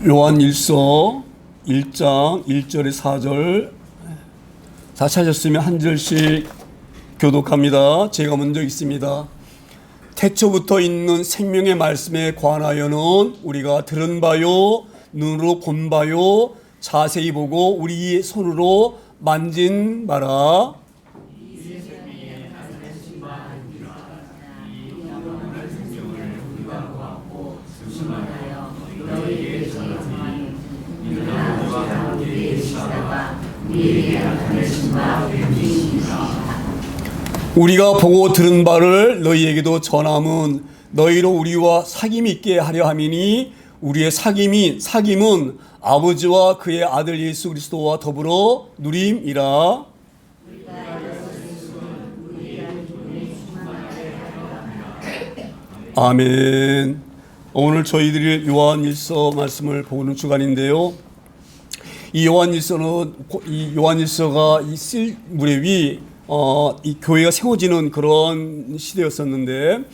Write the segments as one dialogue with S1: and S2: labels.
S1: 요한일서 1장 1절에 4절 다 찾았으면 한 절씩 교독합니다. 제가 먼저 읽습니다. 태초부터 있는 생명의 말씀에 관하여는 우리가 들은 바요 눈으로 본 바요 자세히 보고 우리의 손으로 만진 바라. 우리가 보고 들은 바를 너희에게도 전함은 너희로 우리와 사귐이 있게 하려 함이니 우리의 사귐은 아버지와 그의 아들 예수 그리스도와 더불어 누림이라. 아멘. 오늘 저희들이 요한일서 말씀을 보는 주간인데요. 이 요한일서가 쓸 무렵이 이 교회가 세워지는 그런 시대였었는데,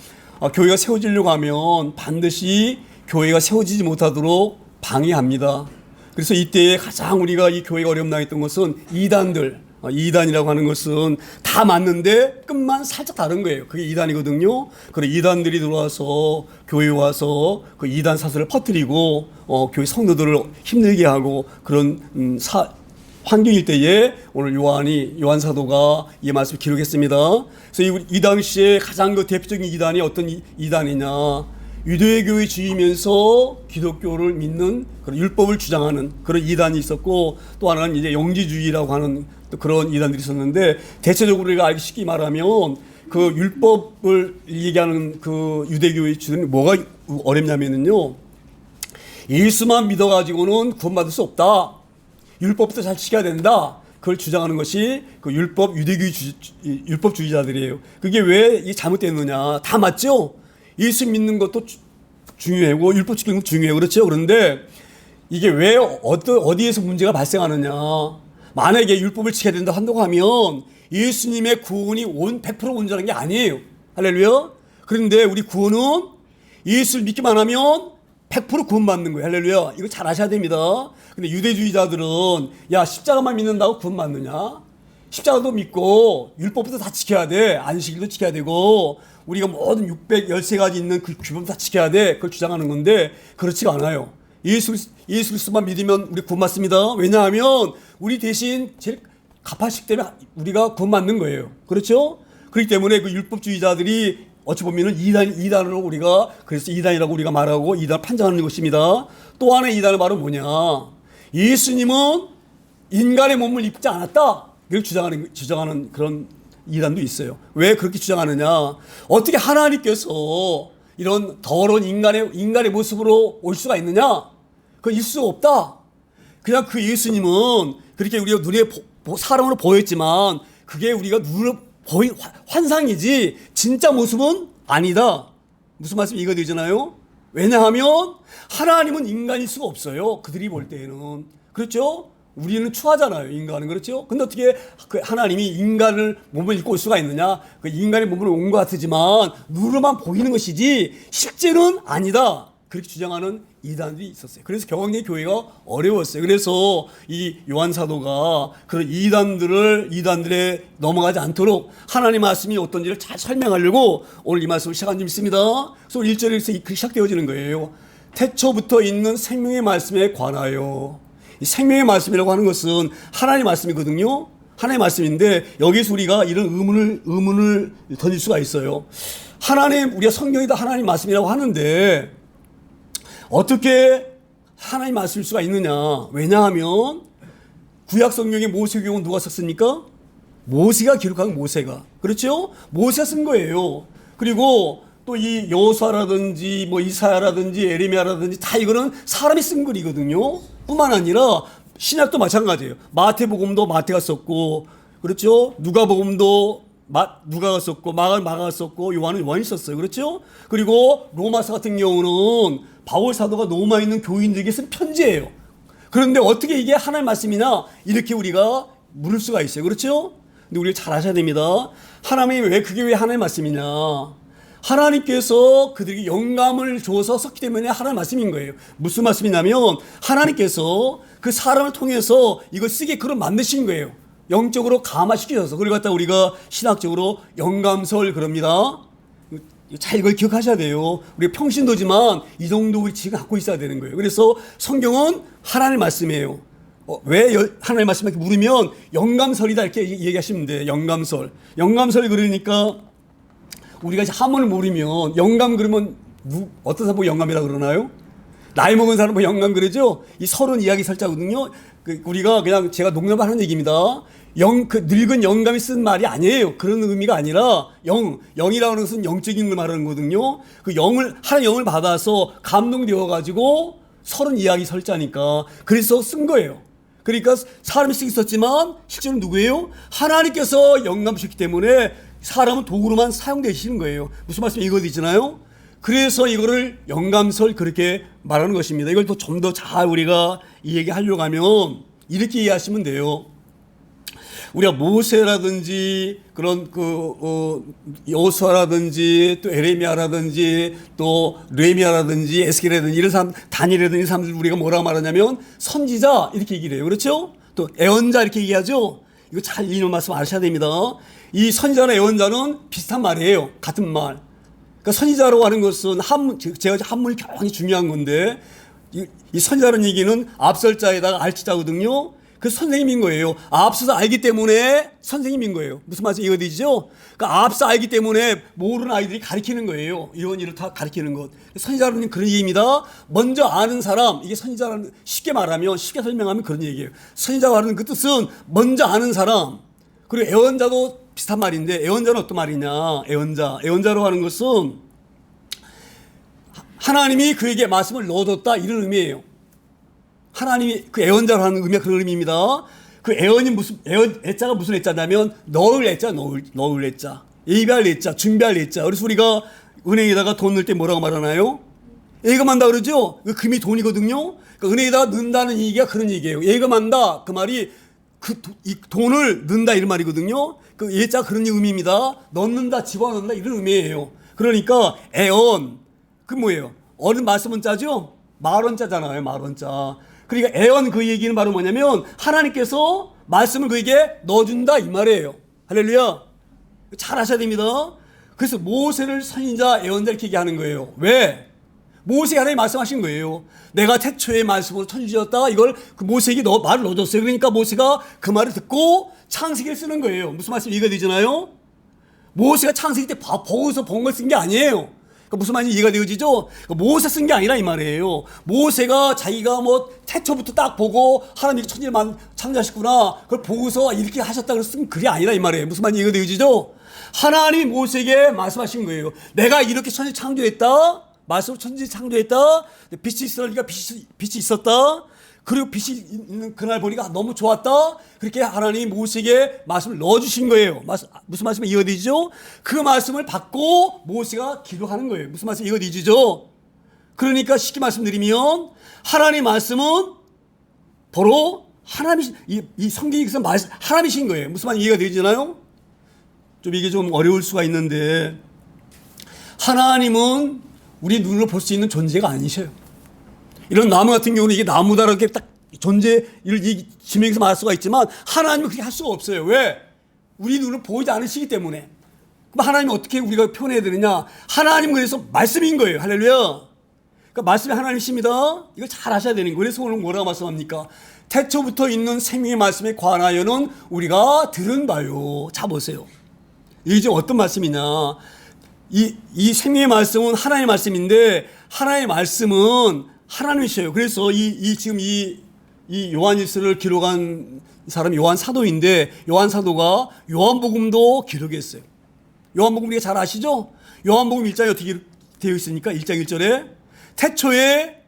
S1: 교회가 세워지려고 하면 반드시 교회가 세워지지 못하도록 방해합니다. 그래서 이때에 가장 우리가 이 교회가 어렵나했던 것은 이단이라고 하는 것은 다 맞는데 끝만 살짝 다른 거예요. 그게 이단이거든요. 그래 이단들이 들어와서 교회에 와서 그 이단 사설을 퍼뜨리고 교회 성도들을 힘들게 하고 그런 환경일 때에 오늘 요한 사도가 이 말씀을 기록했습니다. 그래서 이 당시에 가장 그 대표적인 이단이 어떤 이단이냐? 유대교회주의면서 기독교를 믿는 그런 율법을 주장하는 그런 이단이 있었고, 또 하나는 이제 영지주의라고 하는 그런 이단들이 있었는데, 대체적으로 우리가 알기 쉽게 말하면 그 율법을 얘기하는 그 유대교의 주장이 뭐가 어렵냐면요, 예수만 믿어가지고는 구원받을 수 없다. 율법부터 잘 지켜야 된다. 그걸 주장하는 것이 그 율법주의자들이에요. 그게 왜 이 잘못됐느냐? 다 맞죠? 예수 믿는 것도 중요하고 율법 지키는 것도 중요해요. 그렇죠? 그런데 이게 왜 어디에서 문제가 발생하느냐? 만약에 율법을 지켜야 된다 한다고 하면 예수님의 구원이 100% 온전한 게 아니에요. 할렐루야. 그런데 우리 구원은 예수를 믿기만 하면 100% 구원받는 거예요. 할렐루야. 이거 잘 아셔야 됩니다. 근데 유대주의자들은 야, 십자가만 믿는다고 구원받느냐? 십자가도 믿고 율법부터 다 지켜야 돼. 안식일도 지켜야 되고 우리가 모든 613가지 있는 그 규범 다 지켜야 돼. 그걸 주장하는 건데 그렇지가 않아요. 예수 그리스도만 믿으면 우리 구원받습니다. 왜냐하면 우리 대신 제일 값하시기 때문에 우리가 구원받는 거예요. 그렇죠? 그렇기 때문에 그 율법주의자들이 어찌 보면은 이단으로 우리가 그래서 이단이라고 우리가 말하고 이단을 판정하는 것입니다. 또 하나의 이단의 말은 뭐냐? 예수님은 인간의 몸을 입지 않았다. 이걸 주장하는 그런 이단도 있어요. 왜 그렇게 주장하느냐? 어떻게 하나님께서 이런 더러운 인간의 모습으로 올 수가 있느냐? 그건 있을 수가 없다. 그냥 그 예수님은 그렇게 우리가 눈에 사람으로 보였지만 그게 우리가 눈으로 보인 환상이지 진짜 모습은 아니다. 무슨 말씀 이거 되잖아요? 왜냐하면 하나님은 인간일 수가 없어요. 그들이 볼 때에는. 그렇죠? 우리는 추하잖아요, 인간은. 그렇죠? 근데 어떻게 그 하나님이 인간을 몸을 입고 올 수가 있느냐? 그 인간의 몸을 온 것 같지만 눈으로만 보이는 것이지 실제는 아니다. 그렇게 주장하는 이단들이 있었어요. 그래서 경황리 교회가 어려웠어요. 그래서 이 요한 사도가 그런 이단들에 넘어가지 않도록 하나님 말씀이 어떤지를 잘 설명하려고 오늘 이 말씀을 시작한 점 있습니다. 그래서 1절에서 시작되어지는 거예요. 태초부터 있는 생명의 말씀에 관하여. 이 생명의 말씀이라고 하는 것은 하나님의 말씀이거든요. 하나님의 말씀인데 여기서 우리가 이런 의문을 던질 수가 있어요. 우리가 성경이 다 하나님의 말씀이라고 하는데 어떻게 하나님 말씀일 수가 있느냐? 왜냐하면 구약 성경의 모세경은 누가 썼습니까? 모세가 기록한 모세가. 그렇죠? 모세가 쓴 거예요. 그리고 또 이 여호수아라든지 뭐 이사야라든지 에레미야라든지 다 이거는 사람이 쓴 글이거든요. 뿐만 아니라 신약도 마찬가지예요. 마태복음도 마태가 썼고, 그렇죠? 누가복음도 누가가 썼고, 마가가 썼고, 요한은 요한이 썼어요. 그렇죠? 그리고 로마서 같은 경우는 바울 사도가 로마에 있는 교인들에게 쓴 편지예요. 그런데 어떻게 이게 하나님의 말씀이냐? 이렇게 우리가 물을 수가 있어요. 그렇죠? 근데 우리가 잘 아셔야 됩니다. 왜 하나님의 말씀이냐? 하나님께서 그들에게 영감을 줘서 썼기 때문에 하나님 말씀인 거예요. 무슨 말씀이냐면 하나님께서 그 사람을 통해서 이걸 쓰게 그런 만드신 거예요. 영적으로 감화시키셔서. 그걸 갖다 우리가 신학적으로 영감설 그럽니다. 잘 이걸 기억하셔야 돼요. 우리 평신도지만 이 정도 우리 지금 갖고 있어야 되는 거예요. 그래서 성경은 하나님의 말씀이에요. 왜 하나님의 말씀 이렇게 물으면 영감설이다 이렇게 얘기하시면 돼요. 영감설 그러니까 우리가 이제 한문을 모르면 영감 그러면 어떤 사람 보고 영감이라고 그러나요? 나이 먹은 사람 보고 영감 그러죠? 이 서론 이야기 설자거든요. 우리가 그냥 제가 농담하는 얘기입니다. 그 늙은 영감이 쓴 말이 아니에요. 그런 의미가 아니라 영이라는 것은 영적인 걸 말하는 거거든요. 그 하나님 영을 받아서 감동되어 가지고 서론 이야기 설자니까 그래서 쓴 거예요. 그러니까 사람이 쓰기 썼지만 실제로 누구예요? 하나님께서 영감 주셨기 때문에 사람은 도구로만 사용되시는 거예요. 무슨 말씀 이거잖아요. 그래서 이거를 영감설 그렇게 말하는 것입니다. 이걸 또 좀 더 잘 우리가 이 얘기하려고 하면 이렇게 이해하시면 돼요. 우리가 모세라든지 그런 여호수아라든지 또 에레미야라든지 또 느헤미야라든지 에스겔이라든지 이런 사람, 다니엘이라든지 이런 사람들 우리가 뭐라고 말하냐면 선지자 이렇게 얘기를 해요. 그렇죠? 또 애언자 이렇게 얘기하죠. 이거 잘 이 말씀 아셔야 됩니다. 이 선지자나 애언자는 비슷한 말이에요. 같은 말. 그러니까 선지자라고 하는 것은 제가 한문이 굉장히 중요한 건데 이 선지자라는 얘기는 앞설자에다가 알치자거든요. 그 선생님인 거예요. 앞서서 알기 때문에 선생님인 거예요. 무슨 말씀 이해되죠? 그러니까 앞서 알기 때문에 모르는 아이들이 가르치는 거예요. 이런 일을 다 가르치는 것. 선지자는 그런 얘기입니다. 먼저 아는 사람, 이게 선지자라는 쉽게 말하면 쉽게 설명하면 그런 얘기예요. 선지자가 하는 그 뜻은 먼저 아는 사람. 그리고 애언자도 비슷한 말인데 애언자는 어떤 말이냐? 애언자로 하는 것은 하나님이 그에게 말씀을 넣어뒀다 이런 의미예요. 하나님이 그 애언자로 하는 의미가 그런 의미입니다. 그 애언이 애자가 무슨 애자냐면 넣을 애자, 넣을 애자, 예비할 애자, 준비할 애자. 그래서 우리가 은행에다가 돈 넣을 때 뭐라고 말하나요? 예금한다 그러죠? 그 금이 돈이거든요. 그러니까 은행에다가 넣는다는 얘기가 그런 얘기예요. 예금한다 그 말이 이 돈을 넣는다 이런 말이거든요. 그 예자 그런 의미입니다. 넣는다, 집어넣는다 이런 의미예요. 그러니까 애언 그 뭐예요? 어른 말씀은자죠? 말원자잖아요. 말원자. 그러니까 애언 그 얘기는 바로 뭐냐면 하나님께서 말씀을 그에게 넣어준다 이 말이에요. 할렐루야. 잘 하셔야 됩니다. 그래서 모세를 선지자 애언자 이렇게 얘기하는 거예요. 왜? 모세가 하나님 말씀하신 거예요. 내가 태초에 말씀으로 천지였다. 이걸 그 모세에게 말을 넣어줬어요. 그러니까 모세가 그 말을 듣고 창세기를 쓰는 거예요. 무슨 말씀 이해가 되잖아요? 모세가 창세기 때 보고서 본 걸 쓴 게 아니에요. 그러니까 무슨 말인지 이해가 되어지죠? 그러니까 모세 쓴 게 아니라 이 말이에요. 모세가 자기가 뭐 태초부터 딱 보고 하나님이 천지를 창조하셨구나. 그걸 보고서 이렇게 하셨다 그래서 쓴 글이 아니라 이 말이에요. 무슨 말인지 이해가 되어지죠? 하나님이 모세에게 말씀하신 거예요. 내가 이렇게 천지 창조했다. 말씀으로 천지 창조했다. 빛이 있으니까 빛이 있었다. 그리고 빛이 있는 그날 보니까 너무 좋았다. 그렇게 하나님이 모세에게 말씀을 넣어주신 거예요. 무슨 말씀이 이해되죠? 그 말씀을 받고 모세가 기록하는 거예요. 무슨 말씀이 이해되죠? 그러니까 쉽게 말씀드리면 하나님 말씀은 바로 이 성경이 그 하나님이신 거예요. 무슨 말인지 이해가 되잖아요? 좀 이게 좀 어려울 수가 있는데 하나님은 우리 눈으로 볼 수 있는 존재가 아니셔요. 이런 나무 같은 경우는 이게 나무다라고 이렇게 딱 존재를 지명해서 말할 수가 있지만 하나님은 그렇게 할 수가 없어요. 왜? 우리 눈으로 보이지 않으시기 때문에. 그럼 하나님은 어떻게 우리가 표현해야 되느냐? 하나님은 그래서 말씀인 거예요. 할렐루야. 그러니까 말씀이 하나님이십니다. 이걸 잘 하셔야 되는 거예요. 그래서 오늘 뭐라고 말씀합니까? 태초부터 있는 생명의 말씀에 관하여는 우리가 들은 바요. 자 보세요. 이게 지금 어떤 말씀이냐? 이 생명의 말씀은 하나님의 말씀인데 하나님의 말씀은 하나님이셔요. 그래서 지금 이 요한일서를 기록한 사람이 요한 사도인데 요한 사도가 요한복음도 기록했어요. 요한복음 우리가 잘 아시죠? 요한복음 1장에 어떻게 되어 있습니까? 1장 1절에 태초에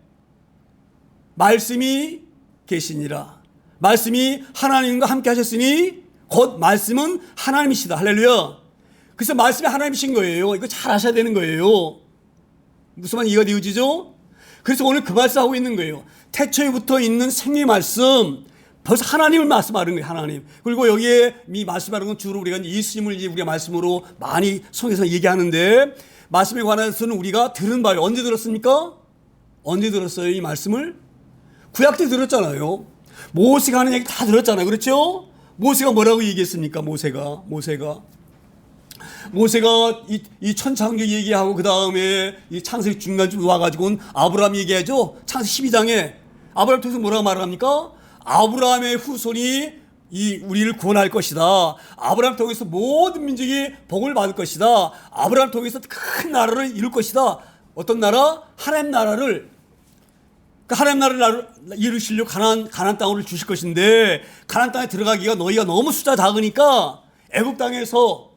S1: 말씀이 계시니라. 말씀이 하나님과 함께 하셨으니 곧 말씀은 하나님이시다. 할렐루야. 그래서 말씀이 하나님이신 거예요. 이거 잘 아셔야 되는 거예요. 무슨 말 이해가 되어지죠? 그래서 오늘 그 말씀하고 있는 거예요. 태초에부터 있는 생명의 말씀, 벌써 하나님을 말씀하는 거예요. 하나님. 그리고 여기에 이 말씀하는 건 주로 우리가 예수님을 우리가 말씀으로 많이 성경에서 얘기하는데 말씀에 관해서는 우리가 들은 바요. 언제 들었습니까? 언제 들었어요? 이 말씀을? 구약 때 들었잖아요. 모세가 하는 얘기 다 들었잖아요. 그렇죠? 모세가 뭐라고 얘기했습니까? 모세가 이 천창조 얘기하고 그 다음에 이 창세기 중간쯤 와가지고는 아브라함 얘기하죠. 창세기 12장에 아브라함 통해서 뭐라고 말합니까? 아브라함의 후손이 우리를 구원할 것이다. 아브라함 통해서 모든 민족이 복을 받을 것이다. 아브라함 통해서 큰 나라를 이룰 것이다. 어떤 나라? 하나님 나라를. 하나님 나라를 이루시려고 가나안 땅을 주실 것인데 가나안 땅에 들어가기가 너희가 너무 숫자 작으니까 애굽 땅에서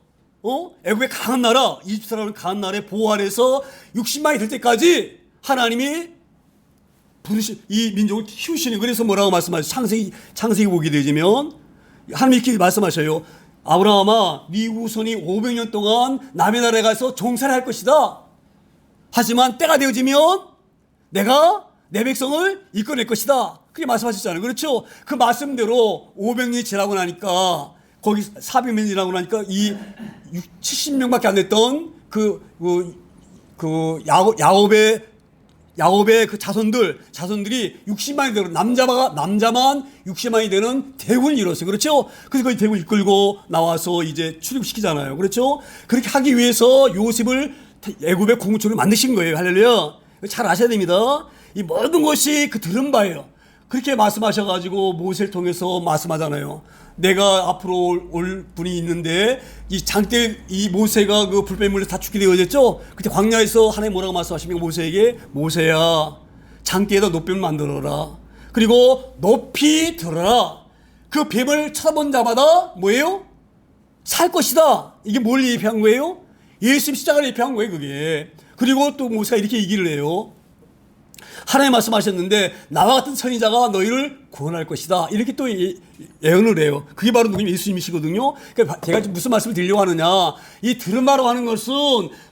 S1: 애굽의 강한 나라, 이집트라는 강한 나라의 보호 아래서 60만이 될 때까지 하나님이 이 민족을 키우시는. 그래서 뭐라고 말씀하세요? 창세기 보게 되면 하나님이 이렇게 말씀하셔요. 아브라함아, 네 후손이 500년 동안 남의 나라에 가서 종살이 할 것이다. 하지만 때가 되어지면 내가 내 백성을 이끌어낼 것이다. 그렇게 말씀하셨잖아요. 그렇죠? 그 말씀대로 500년이 지나고 나니까 거기 400년이 지나고 나니까 이 70명밖에 안 됐던 야곱의 그 자손들이 60만이 되는 남자만 60만이 되는 대군을 이뤘어요. 그렇죠? 그래서 그 대군을 이끌고 나와서 이제 출입시키잖아요. 그렇죠? 그렇게 하기 위해서 요셉을 애굽의 공주로 만드신 거예요. 할렐루야. 잘 아셔야 됩니다. 이 모든 것이 그 들은 바예요. 그렇게 말씀하셔가지고 모세를 통해서 말씀하잖아요. 내가 앞으로 올 분이 있는데 이 장대 이 모세가 그 불뱀물에 다 죽게 되어졌죠. 그때 광야에서 하나님 뭐라고 말씀하십니까? 모세에게 모세야 장대에다 노뱀을 만들어라. 그리고 높이 들어라. 그 뱀을 쳐다본 자마다 뭐예요? 살 것이다. 이게 뭘 예표한 거예요? 예수님 십자가를 예표한 거예요. 그게. 그리고 또 모세가 이렇게 얘기를 해요. 하나님 말씀하셨는데 나와 같은 선지자가 너희를 구원할 것이다. 이렇게 또 예언을 해요. 그게 바로 누구냐? 예수님이시거든요. 그러니까 제가 무슨 말씀을 드리려고 하느냐. 이 들은 바로 하는 것은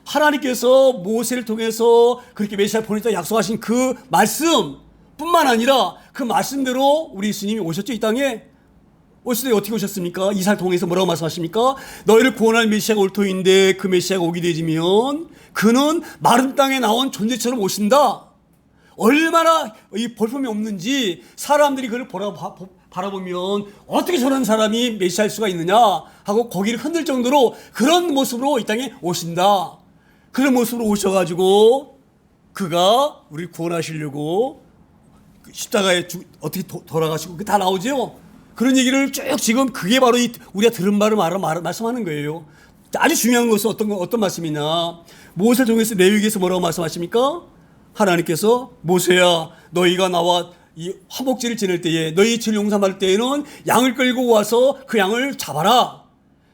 S1: 하나님께서 모세를 통해서 그렇게 메시아를 보내다 약속하신 그 말씀뿐만 아니라 그 말씀대로 우리 예수님이 오셨죠. 이 땅에. 오실 때 어떻게 오셨습니까? 이사를 통해서 뭐라고 말씀하십니까? 너희를 구원할 메시아가 올 터인데 그 메시아가 오게 되지면 그는 마른 땅에 나온 존재처럼 오신다. 얼마나 이 볼품이 없는지 사람들이 그를 바라보면 어떻게 저런 사람이 메시아일 수가 있느냐 하고 고개를 흔들 정도로 그런 모습으로 이 땅에 오신다. 그런 모습으로 오셔가지고 그가 우리를 구원하시려고 십자가에 어떻게 돌아가시고 그게 다 나오죠. 그런 얘기를 쭉 지금 그게 바로 우리가 들은 바를 말씀하는 거예요. 아주 중요한 것은 어떤 말씀이냐. 모세를 통해서 레위기에서 뭐라고 말씀하십니까? 하나님께서 모세야 너희가 나와 이 화목제를 지낼 때에 너희 죄를 용서받을 때에는 양을 끌고 와서 그 양을 잡아라.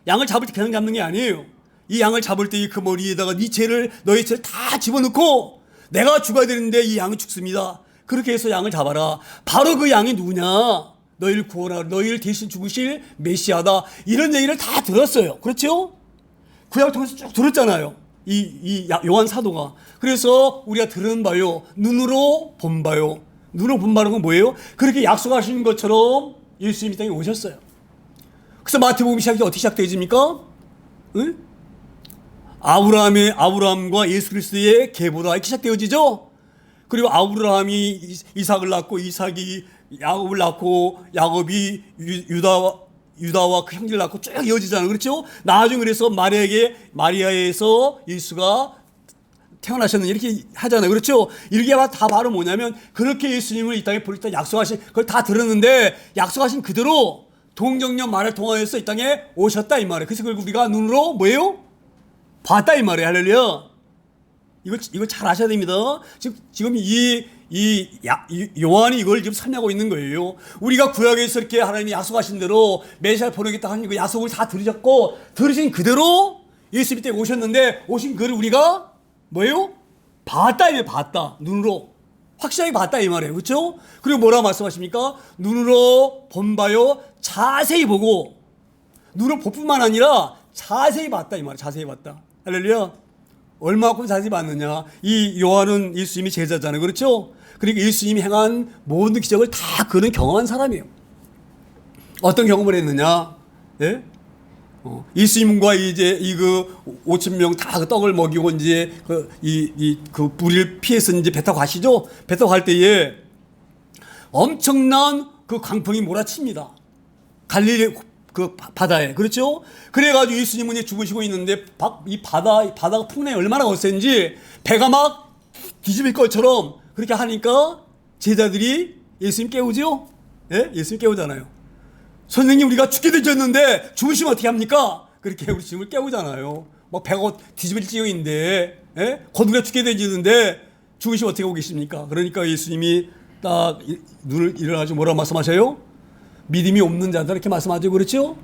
S1: 양을 잡을 때 그냥 잡는 게 아니에요. 이 양을 잡을 때 그 머리에다가 너희 죄를 다 집어넣고 내가 죽어야 되는데 이 양은 죽습니다. 그렇게 해서 양을 잡아라. 바로 그 양이 누구냐? 너희를 구원하라. 너희를 대신 죽으실 메시아다. 이런 얘기를 다 들었어요. 그렇죠? 구약을 통해서 쭉 들었잖아요. 이 요한 사도가. 그래서 우리가 들은 바요. 눈으로 본 바요. 눈으로 본 바는 건 뭐예요? 그렇게 약속하신 것처럼 예수님이 땅에 오셨어요. 그래서 마태복음 시작이 어떻게 시작되집니까? 응? 아브라함과 예수 그리스도의 계보다 이렇게 시작되어지죠. 그리고 아브라함이 이삭을 낳고 이삭이 야곱을 낳고 야곱이 유다와 그 형제를 낳고 쭉 이어지잖아요. 그렇죠? 나중에 그래서 마리아에서 예수가 태어나셨는 이렇게 하잖아요. 그렇죠? 이게 다 바로 뭐냐면 그렇게 예수님을 이 땅에 보냈다 약속하신 그걸 다 들었는데 약속하신 그대로 동정녀 말을 통하여서 이 땅에 오셨다 이 말이에요. 그래서 결국 우리가 눈으로 뭐예요? 봤다 이 말이에요. 할렐루야. 이걸 잘 아셔야 됩니다. 지금 요한이 이걸 지금 설명하고 있는 거예요. 우리가 구약에서 이렇게 하나님이 약속하신 대로 메시아를 보내겠다 하는 그 약속을 다 들으셨고 들으신 그대로 예수님 때 오셨는데 오신 그를 우리가 뭐예요? 봤다 이게 봤다. 눈으로 확실하게 봤다 이 말이에요. 그렇죠? 그리고 뭐라고 말씀하십니까? 눈으로 본 바요 자세히 보고 눈으로 볼 뿐만 아니라 자세히 봤다 이 말이에요. 자세히 봤다. 할렐루야. 얼마큼 자세히 봤느냐. 이 요한은 예수님이 제자잖아요. 그렇죠? 그러니까 예수님이 행한 모든 기적을 다 그는 경험한 사람이에요. 어떤 경험을 했느냐? 예? 예수님과 이제 이그 5천 명 다 그 떡을 먹이고 이제 그 불을 피해서 이제 배 타고 가시죠. 배 타고 갈 때에 엄청난 그 강풍이 몰아칩니다. 갈릴리 그 바다에. 그렇죠? 그래가지고 예수님은 이제 죽으시고 있는데 이 바다가 풍랑이 얼마나 거센지 배가 막 뒤집힐 것처럼 그렇게 하니까 제자들이 예수님 깨우죠? 예? 예수님 깨우잖아요. 선생님, 우리가 죽게 되졌는데 죽으시면 어떻게 합니까? 그렇게 우리 주님을 깨우잖아요. 막 배가 뒤집을 지경인데, 예? 곧 우리가 죽게 되졌는데 죽으시면 어떻게 하고 계십니까? 그러니까 예수님이 딱 눈을 일어나서 뭐라고 말씀하셔요? 믿음이 없는 자들 이렇게 말씀하죠. 그렇죠?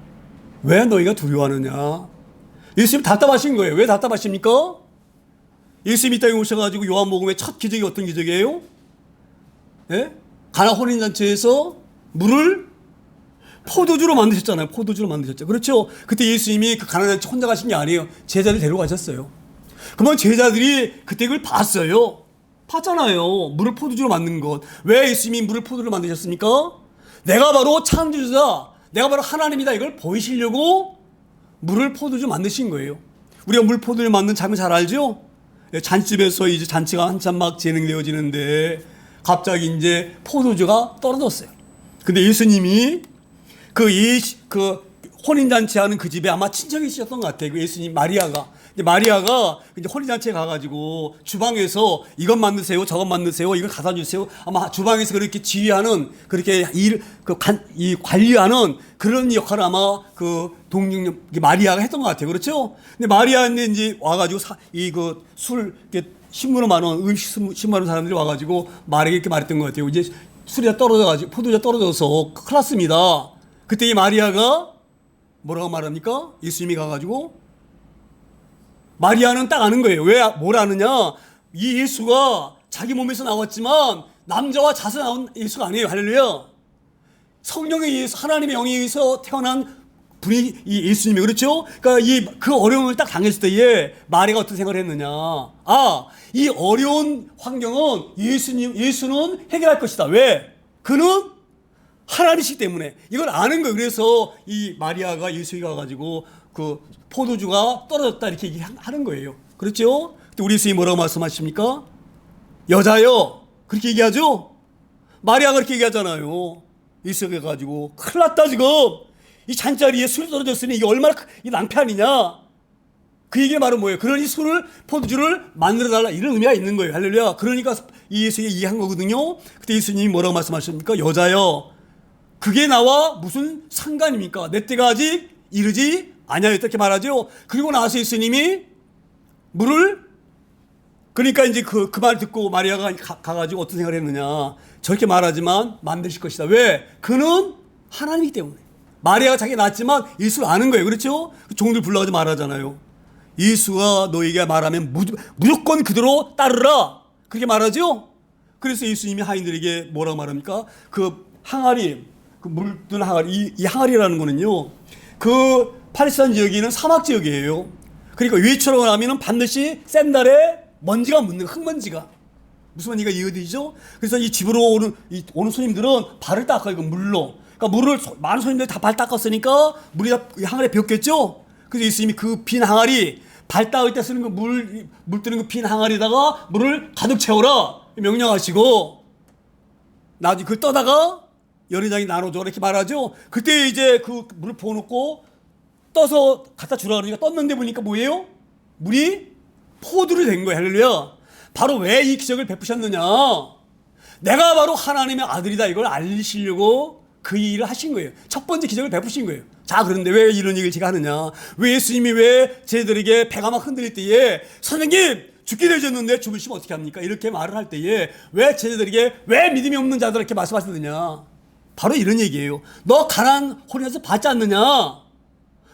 S1: 왜 너희가 두려워하느냐? 예수님 답답하신 거예요. 왜 답답하십니까? 예수님이 이 땅에 오셔가지고 요한복음의 첫 기적이 어떤 기적이에요? 예? 가나 혼인잔치에서 물을 포도주로 만드셨잖아요. 포도주로 만드셨죠. 그렇죠? 그때 예수님이 그 가나잔치 혼자 가신 게 아니에요. 제자들 데려가셨어요. 그러면 제자들이 그때 그걸 봤어요. 봤잖아요. 물을 포도주로 만든 것. 왜 예수님이 물을 포도주로 만드셨습니까? 내가 바로 창조주다. 내가 바로 하나님이다. 이걸 보이시려고 물을 포도주 만드신 거예요. 우리가 물 포도를 만든 장면 잘 알죠? 잔집에서 이제 잔치가 한참 막 진행되어지는데 갑자기 이제 포도주가 떨어졌어요. 근데 예수님이 그 혼인잔치 하는 그 집에 아마 친척이셨던 것 같아요. 그 예수님 마리아가 이제 혼인잔치에 가가지고 주방에서 이것 만드세요, 저것 만드세요, 이걸 갖다 주세요. 아마 주방에서 그렇게 지휘하는, 그렇게 이 관리하는 그런 역할을 아마 그 동ling 마리아가 했던 것 같아요. 그렇죠? 근데 마리아는 이제 와가지고 술, 10만 원, 음식 10만 원 사람들이 와가지고 마리아에게 이렇게 말했던 것 같아요. 이제 술이 떨어져가지고, 포도주가 떨어져서 큰일 났습니다. 그때 이 마리아가 뭐라고 말합니까? 예수님이 가가지고 마리아는 딱 아는 거예요. 왜, 뭘 아느냐? 이 예수가 자기 몸에서 나왔지만 남자와 자서 나온 예수가 아니에요. 할렐루야. 성령의 예수, 하나님의 영에 의해서 태어난 분이 이 예수님이, 그렇죠? 그러니까 그 어려움을 딱 당했을 때에 마리아가 어떤 생각을 했느냐? 이 어려운 환경은 예수는 해결할 것이다. 왜? 그는 하나님이시기 때문에 이걸 아는 거예요. 그래서 이 마리아가 예수에게 가가지고 그 포도주가 떨어졌다 이렇게 얘기하는 거예요. 그렇죠? 근데 우리 예수님이 뭐라고 말씀하십니까? 여자여, 그렇게 얘기하죠? 마리아가 그렇게 얘기하잖아요. 예수에게 가지고 큰일 났다 지금. 이 잔자리에 술이 떨어졌으니 이게 얼마나 이 낭패아니냐. 그 얘기의 말은 뭐예요? 그러니 포도주를 만들어달라, 이런 의미가 있는 거예요. 할렐루야. 그러니까 이 예수에게 이해한 거거든요. 그때 예수님이 뭐라고 말씀하십니까? 여자여, 그게 나와 무슨 상관입니까? 내 때가 아직 이르지 아니하였다 이렇게 말하죠. 그리고 나서 예수님이 물을, 그러니까 이제 그 말 듣고 마리아가 가가지고 어떤 생각을 했느냐. 저렇게 말하지만 만드실 것이다. 왜? 그는 하나님이기 때문에. 마리아가 자기가 낳았지만 예수를 아는 거예요. 그렇죠? 종들 불러가지고 말하잖아요. 예수가 너에게 말하면 무조건 그대로 따르라. 그렇게 말하죠? 그래서 예수님이 하인들에게 뭐라고 말합니까? 그 항아리, 그 물든 항아리, 이 항아리라는 거는요, 그 팔레스타인 지역에 있는 사막 지역이에요. 그러니까 위처럼 하면은 반드시 샌들에 먼지가 묻는, 흙먼지가. 무슨 말인가 이해되죠? 그래서 이 집으로 오는 손님들은 발을 닦아요. 이거 물로. 그러니까 많은 손님들이 다 발 닦았으니까 물이 다 항아리에 비었겠죠? 그래서 예수님이 그 빈 항아리, 발 닦을 때 쓰는 그 물 뜨는 그 빈 항아리에다가 물을 가득 채워라. 명령하시고, 나중에 그걸 떠다가 연회장이 나눠줘. 이렇게 말하죠? 그때 이제 그 물을 부어놓고 떠서 갖다 주라 그러니까 떴는데 보니까 뭐예요? 물이 포도로 된 거예요. 할렐루야. 바로 왜 이 기적을 베푸셨느냐? 내가 바로 하나님의 아들이다. 이걸 알리시려고 그 일을 하신 거예요. 첫 번째 기적을 베푸신 거예요. 자, 그런데 왜 이런 얘기를 제가 하느냐? 왜 예수님이 왜 쟤들에게 배가 막 흔들릴 때에 선생님 죽게 되셨는데 죽으시면 어떻게 합니까? 이렇게 말을 할 때에 왜 쟤들에게 왜 믿음이 없는 자들 이렇게 말씀하시느냐? 바로 이런 얘기예요. 너 가난 혼인에서 받지 않느냐?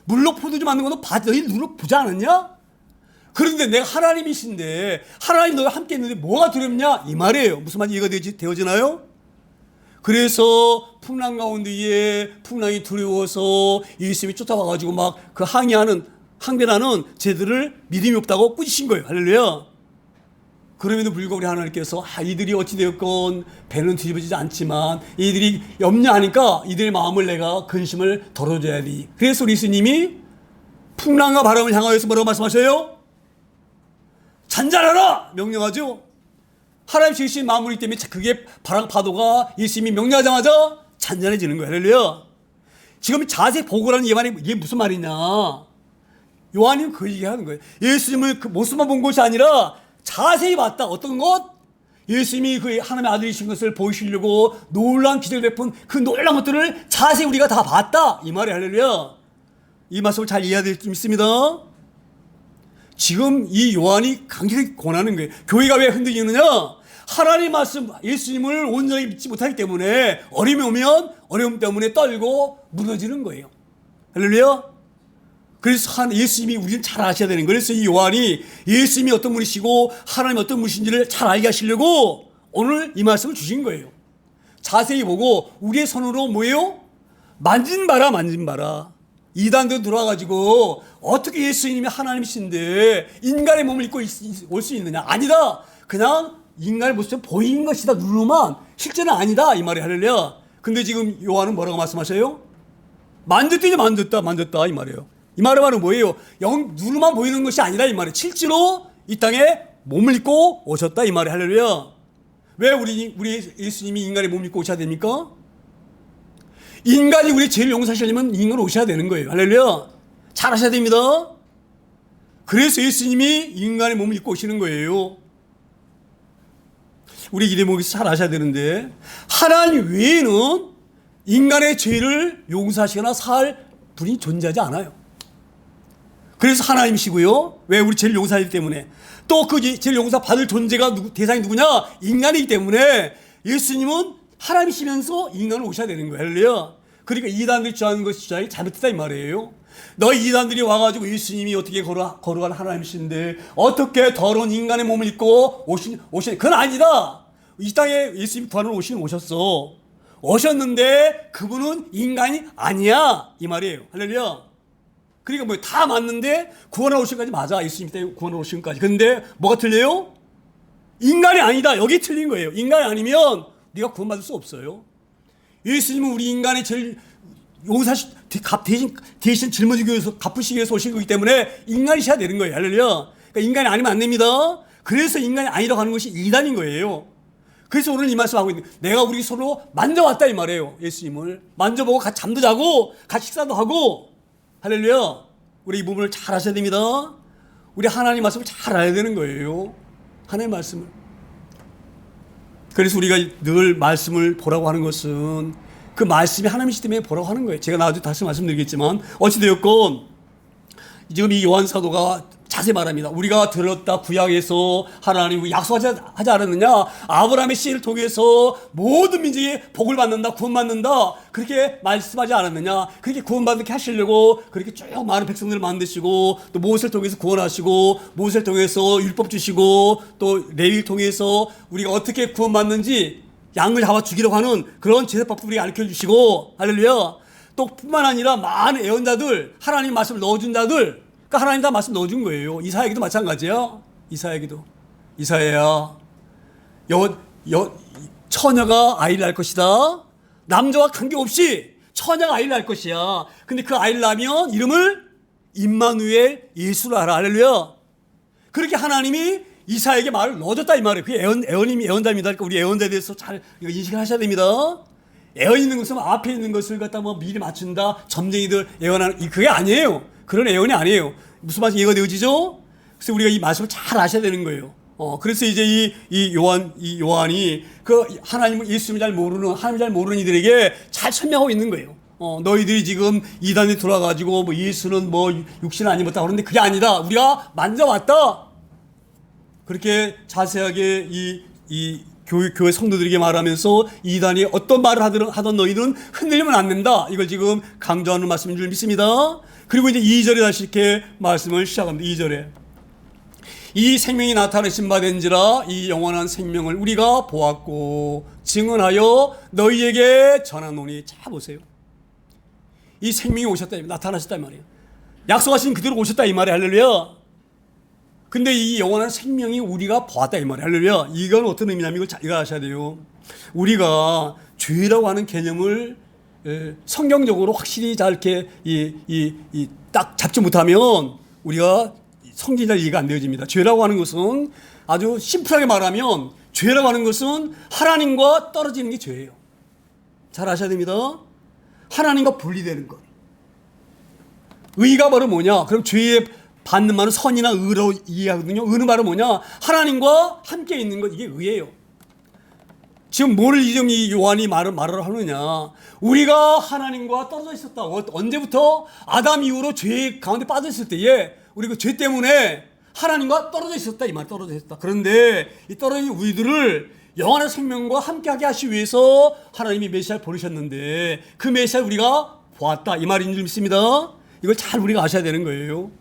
S1: 물로 포도주 만든 거 너희 눈으로 보지 않았냐? 그런데 내가 하나님이신데 하나님 너와 함께 있는데 뭐가 두렵냐? 이 말이에요. 무슨 말인지 이해가 되어지나요? 그래서 풍랑 가운데에 풍랑이 두려워서 예수님이 쫓아와가지고 막 그 항변하는 쟤들을 믿음이 없다고 꾸짖으신 거예요. 할렐루야. 그럼에도 불구하고 우리 하나님께서 이들이 어찌되었건 배는 뒤집어지지 않지만 이들이 염려하니까 이들의 마음을 내가 근심을 덜어줘야 돼. 그래서 우리 예수님이 풍랑과 바람을 향하여서 뭐라고 말씀하셔요? 잔잔하라 명령하죠. 하나님 지으신 만물이기 때문에 그게 바람 파도가 예수님이 명령하자마자 잔잔해지는 거예요. 할렐루야. 지금 자세 보고라는 이 말이 이게 무슨 말이냐? 요한이 그 얘기하는 거예요. 예수님을 그 모습만 본 것이 아니라 자세히 봤다. 어떤 것? 예수님이 그 하나님의 아들이신 것을 보이시려고 놀라운 기적을 베푼 그 놀라운 것들을 자세히 우리가 다 봤다. 이 말이 할렐루야. 이 말씀을 잘 이해해야 될 줄 믿습니다. 지금 이 요한이 강력히 권하는 거예요. 교회가 왜 흔들리느냐? 하나님 말씀 예수님을 온전히 믿지 못하기 때문에 어려움이 오면 어려움 때문에 떨고 무너지는 거예요. 할렐루야. 그래서 예수님이 우리를 잘 아셔야 되는 거예요. 그래서 이 요한이 예수님이 어떤 분이시고 하나님이 어떤 분이신지를 잘 알게 하시려고 오늘 이 말씀을 주신 거예요. 자세히 보고 우리의 손으로 뭐예요? 만진봐라. 이단들 들어와가지고 어떻게 예수님이 하나님이신데 인간의 몸을 입고 올 수 있느냐? 아니다. 그냥 인간의 모습처럼 보이는 것이다. 누르만 실제는 아니다. 이 말이 할렐루야. 근데 지금 요한은 뭐라고 말씀하셔요? 만졌다 이 말이에요. 이 말은 뭐예요? 눈으로만 보이는 것이 아니라 이 말이에요. 실제로 이 땅에 몸을 입고 오셨다 이 말이 할렐루야. 왜 우리 예수님이 인간의 몸을 입고 오셔야 됩니까? 인간이 우리 죄를 용서하시려면 인간으로 오셔야 되는 거예요. 할렐루야. 잘 하셔야 됩니다. 그래서 예수님이 인간의 몸을 입고 오시는 거예요. 우리 이 대목에서 잘 아셔야 되는데 하나님 외에는 인간의 죄를 용서하시거나 살 분이 존재하지 않아요. 그래서 하나님이시고요. 왜? 우리 죄를 용서하기 때문에. 또 그 죄를 용서 받을 존재가 대상이 누구냐? 인간이기 때문에 예수님은 하나님이시면서 인간으로 오셔야 되는 거예요. 할렐루야. 그러니까 이단들이 주장하는 것이 주장이 잘못됐다 이 말이에요. 너희 이단들이 와가지고 예수님이 어떻게 거룩한 하나님이신데 어떻게 더러운 인간의 몸을 입고 그건 아니다. 이 땅에 예수님이 구하러 오셨어. 오셨는데 그분은 인간이 아니야 이 말이에요. 할렐루야. 그러니까 뭐 다 맞는데 구원하러 오신 까지 맞아. 예수님 때문에 구원하러 오신 까지. 근데 뭐가 틀려요? 인간이 아니다. 여기 틀린 거예요. 인간이 아니면 네가 구원받을 수 없어요. 예수님은 우리 인간의 죄를 대신 짊어지기 위해서 갚으시기 위해서 오신 거기 때문에 인간이셔야 되는 거예요. 할렐루야. 그러니까 인간이 아니면 안 됩니다. 그래서 인간이 아니라고 하는 것이 이단인 거예요. 그래서 오늘 이 말씀하고 있는 내가 우리 서로 만져왔다 이 말이에요. 예수님을 만져보고 같이 잠도 자고 같이 식사도 하고 할렐루야. 우리 이 부분을 잘 하셔야 됩니다. 우리 하나님 말씀을 잘 알아야 되는 거예요. 하나님 말씀을. 그래서 우리가 늘 말씀을 보라고 하는 것은 그 말씀이 하나님이시기 때문에 보라고 하는 거예요. 제가 나중에 다시 말씀드리겠지만 어찌되었건 지금 이 요한 사도가 자세히 말합니다. 우리가 들었다 구약에서 하나님이 약속하지 않았느냐? 아브라함의 씨를 통해서 모든 민족이 복을 받는다, 구원받는다 그렇게 말씀하지 않았느냐? 그렇게 구원받게 하시려고 그렇게 쭉 많은 백성들을 만드시고 또 모세를 통해서 구원하시고 모세를 통해서 율법 주시고 또 레위를 통해서 우리가 어떻게 구원받는지 양을 잡아 죽이려고 하는 그런 제사법도 우리가 알려주시고 할렐루야. 또 뿐만 아니라 많은 애언자들 하나님 말씀을 넣어준 자들 그러니까 하나님 다 말씀 넣어준 거예요. 이사야에게도 마찬가지야. 이사야야 처녀가 아이를 낳을 것이다. 남자와 관계없이 처녀가 아이를 낳을 것이야. 근데 그 아이를 낳으면 이름을 임마누엘 예수로 알아. 할렐루야. 그렇게 하나님이 이사야에게 말을 넣어줬다 이 말이에요. 그게 애언자입니다. 그러니까 우리 애언자에 대해서 잘 인식을 하셔야 됩니다. 애언 있는 것은 앞에 있는 것을 갖다 뭐 미리 맞춘다. 점쟁이들 애언하는 그게 아니에요. 그런 애언이 아니에요. 무슨 말인지 이해가 되어지죠? 그래서 우리가 이 말씀을 잘 아셔야 되는 거예요. 그래서 이제 이 요한이 그 하나님을 예수님을 잘 모르는 하나님 잘 모르는 이들에게 잘 설명하고 있는 거예요. 너희들이 지금 이단에 들어와가지고 뭐 예수는 뭐 육신은 아니었다 그러는데 그게 아니다. 우리가 만져왔다. 그렇게 자세하게 이 교회 성도들에게 말하면서 이단이 어떤 말을 하던 너희들은 흔들리면 안 된다. 이걸 지금 강조하는 말씀인 줄 믿습니다. 그리고 이제 2절에 다시 이렇게 말씀을 시작합니다. 2절에 이 생명이 나타내신 바 된지라 이 영원한 생명을 우리가 보았고 증언하여 너희에게 전하노니. 자 보세요. 이 생명이 오셨다 나타나셨다 이 말이에요. 약속하신 그대로 오셨다 이 말이에요. 할렐루야. 근데 이 영원한 생명이 우리가 보았다 이 말이에요. 할렐루야. 이건 어떤 의미냐면 이걸 아셔야 돼요. 우리가 죄라고 하는 개념을 성경적으로 확실히 잘 이렇게 딱 잡지 못하면 우리가 성경이 잘 이해가 안 되어집니다. 죄라고 하는 것은 아주 심플하게 말하면 죄라고 하는 것은 하나님과 떨어지는 게 죄예요. 잘 아셔야 됩니다. 하나님과 분리되는 것. 의가 바로 뭐냐? 그럼 죄에 받는 말은 선이나 의로 이해하거든요. 의는 바로 뭐냐? 하나님과 함께 있는 것. 이게 의예요. 지금 뭘 지금 이 요한이 말을 하느냐? 우리가 하나님과 떨어져 있었다. 언제부터? 아담 이후로 죄 가운데 빠져 있을 때에 우리 그 죄 때문에 하나님과 떨어져 있었다. 이 말 떨어져 있었다. 그런데 이 떨어진 우리들을 영원한 생명과 함께하게 하시기 위해서 하나님이 메시아를 보내셨는데 그 메시아를 우리가 보았다. 이 말인 줄 믿습니다. 이걸 잘 우리가 아셔야 되는 거예요.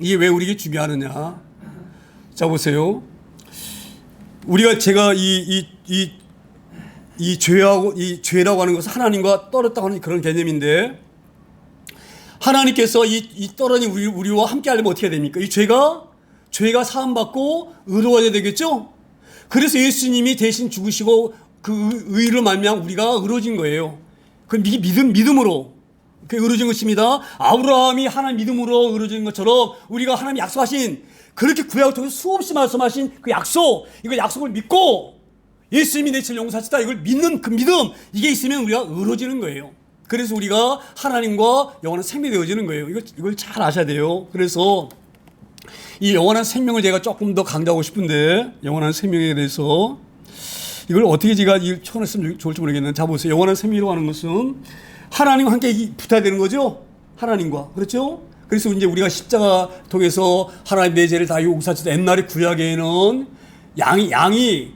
S1: 이게 왜 우리에게 중요하느냐? 자 보세요. 우리가 제가 이 죄라고 하는 것은 하나님과 떨어졌다고 하는 그런 개념인데 하나님께서 이 떨어진 우리와 함께 하려면 어떻게 됩니까? 이 죄가 사함받고 의로워져야 되겠죠? 그래서 예수님이 대신 죽으시고 그 의로 말미암아 우리가 의로워진 거예요. 그 믿음으로 그 의로워진 것입니다. 아브라함이 하나님 믿음으로 의로워진 것처럼 우리가 하나님 약속하신 그렇게 구약을 통해서 수없이 말씀하신 그 약속, 이거 약속을 믿고 예수님이 내 죄를 용서하시다 이걸 믿는 그 믿음, 이게 있으면 우리가 의로워지는 거예요. 그래서 우리가 하나님과 영원한 생명이 되어지는 거예요. 이걸 잘 아셔야 돼요. 그래서 이 영원한 생명을 제가 조금 더 강조하고 싶은데 영원한 생명에 대해서 이걸 어떻게 제가 표현했으면 좋을지 모르겠는데 자 보세요. 영원한 생명이라고 하는 것은 하나님과 함께 붙어야 되는 거죠. 하나님과. 그렇죠? 그래서 이제 우리가 십자가 통해서 하나님 내 죄를 다 용서하시다. 옛날에 구약에는 양이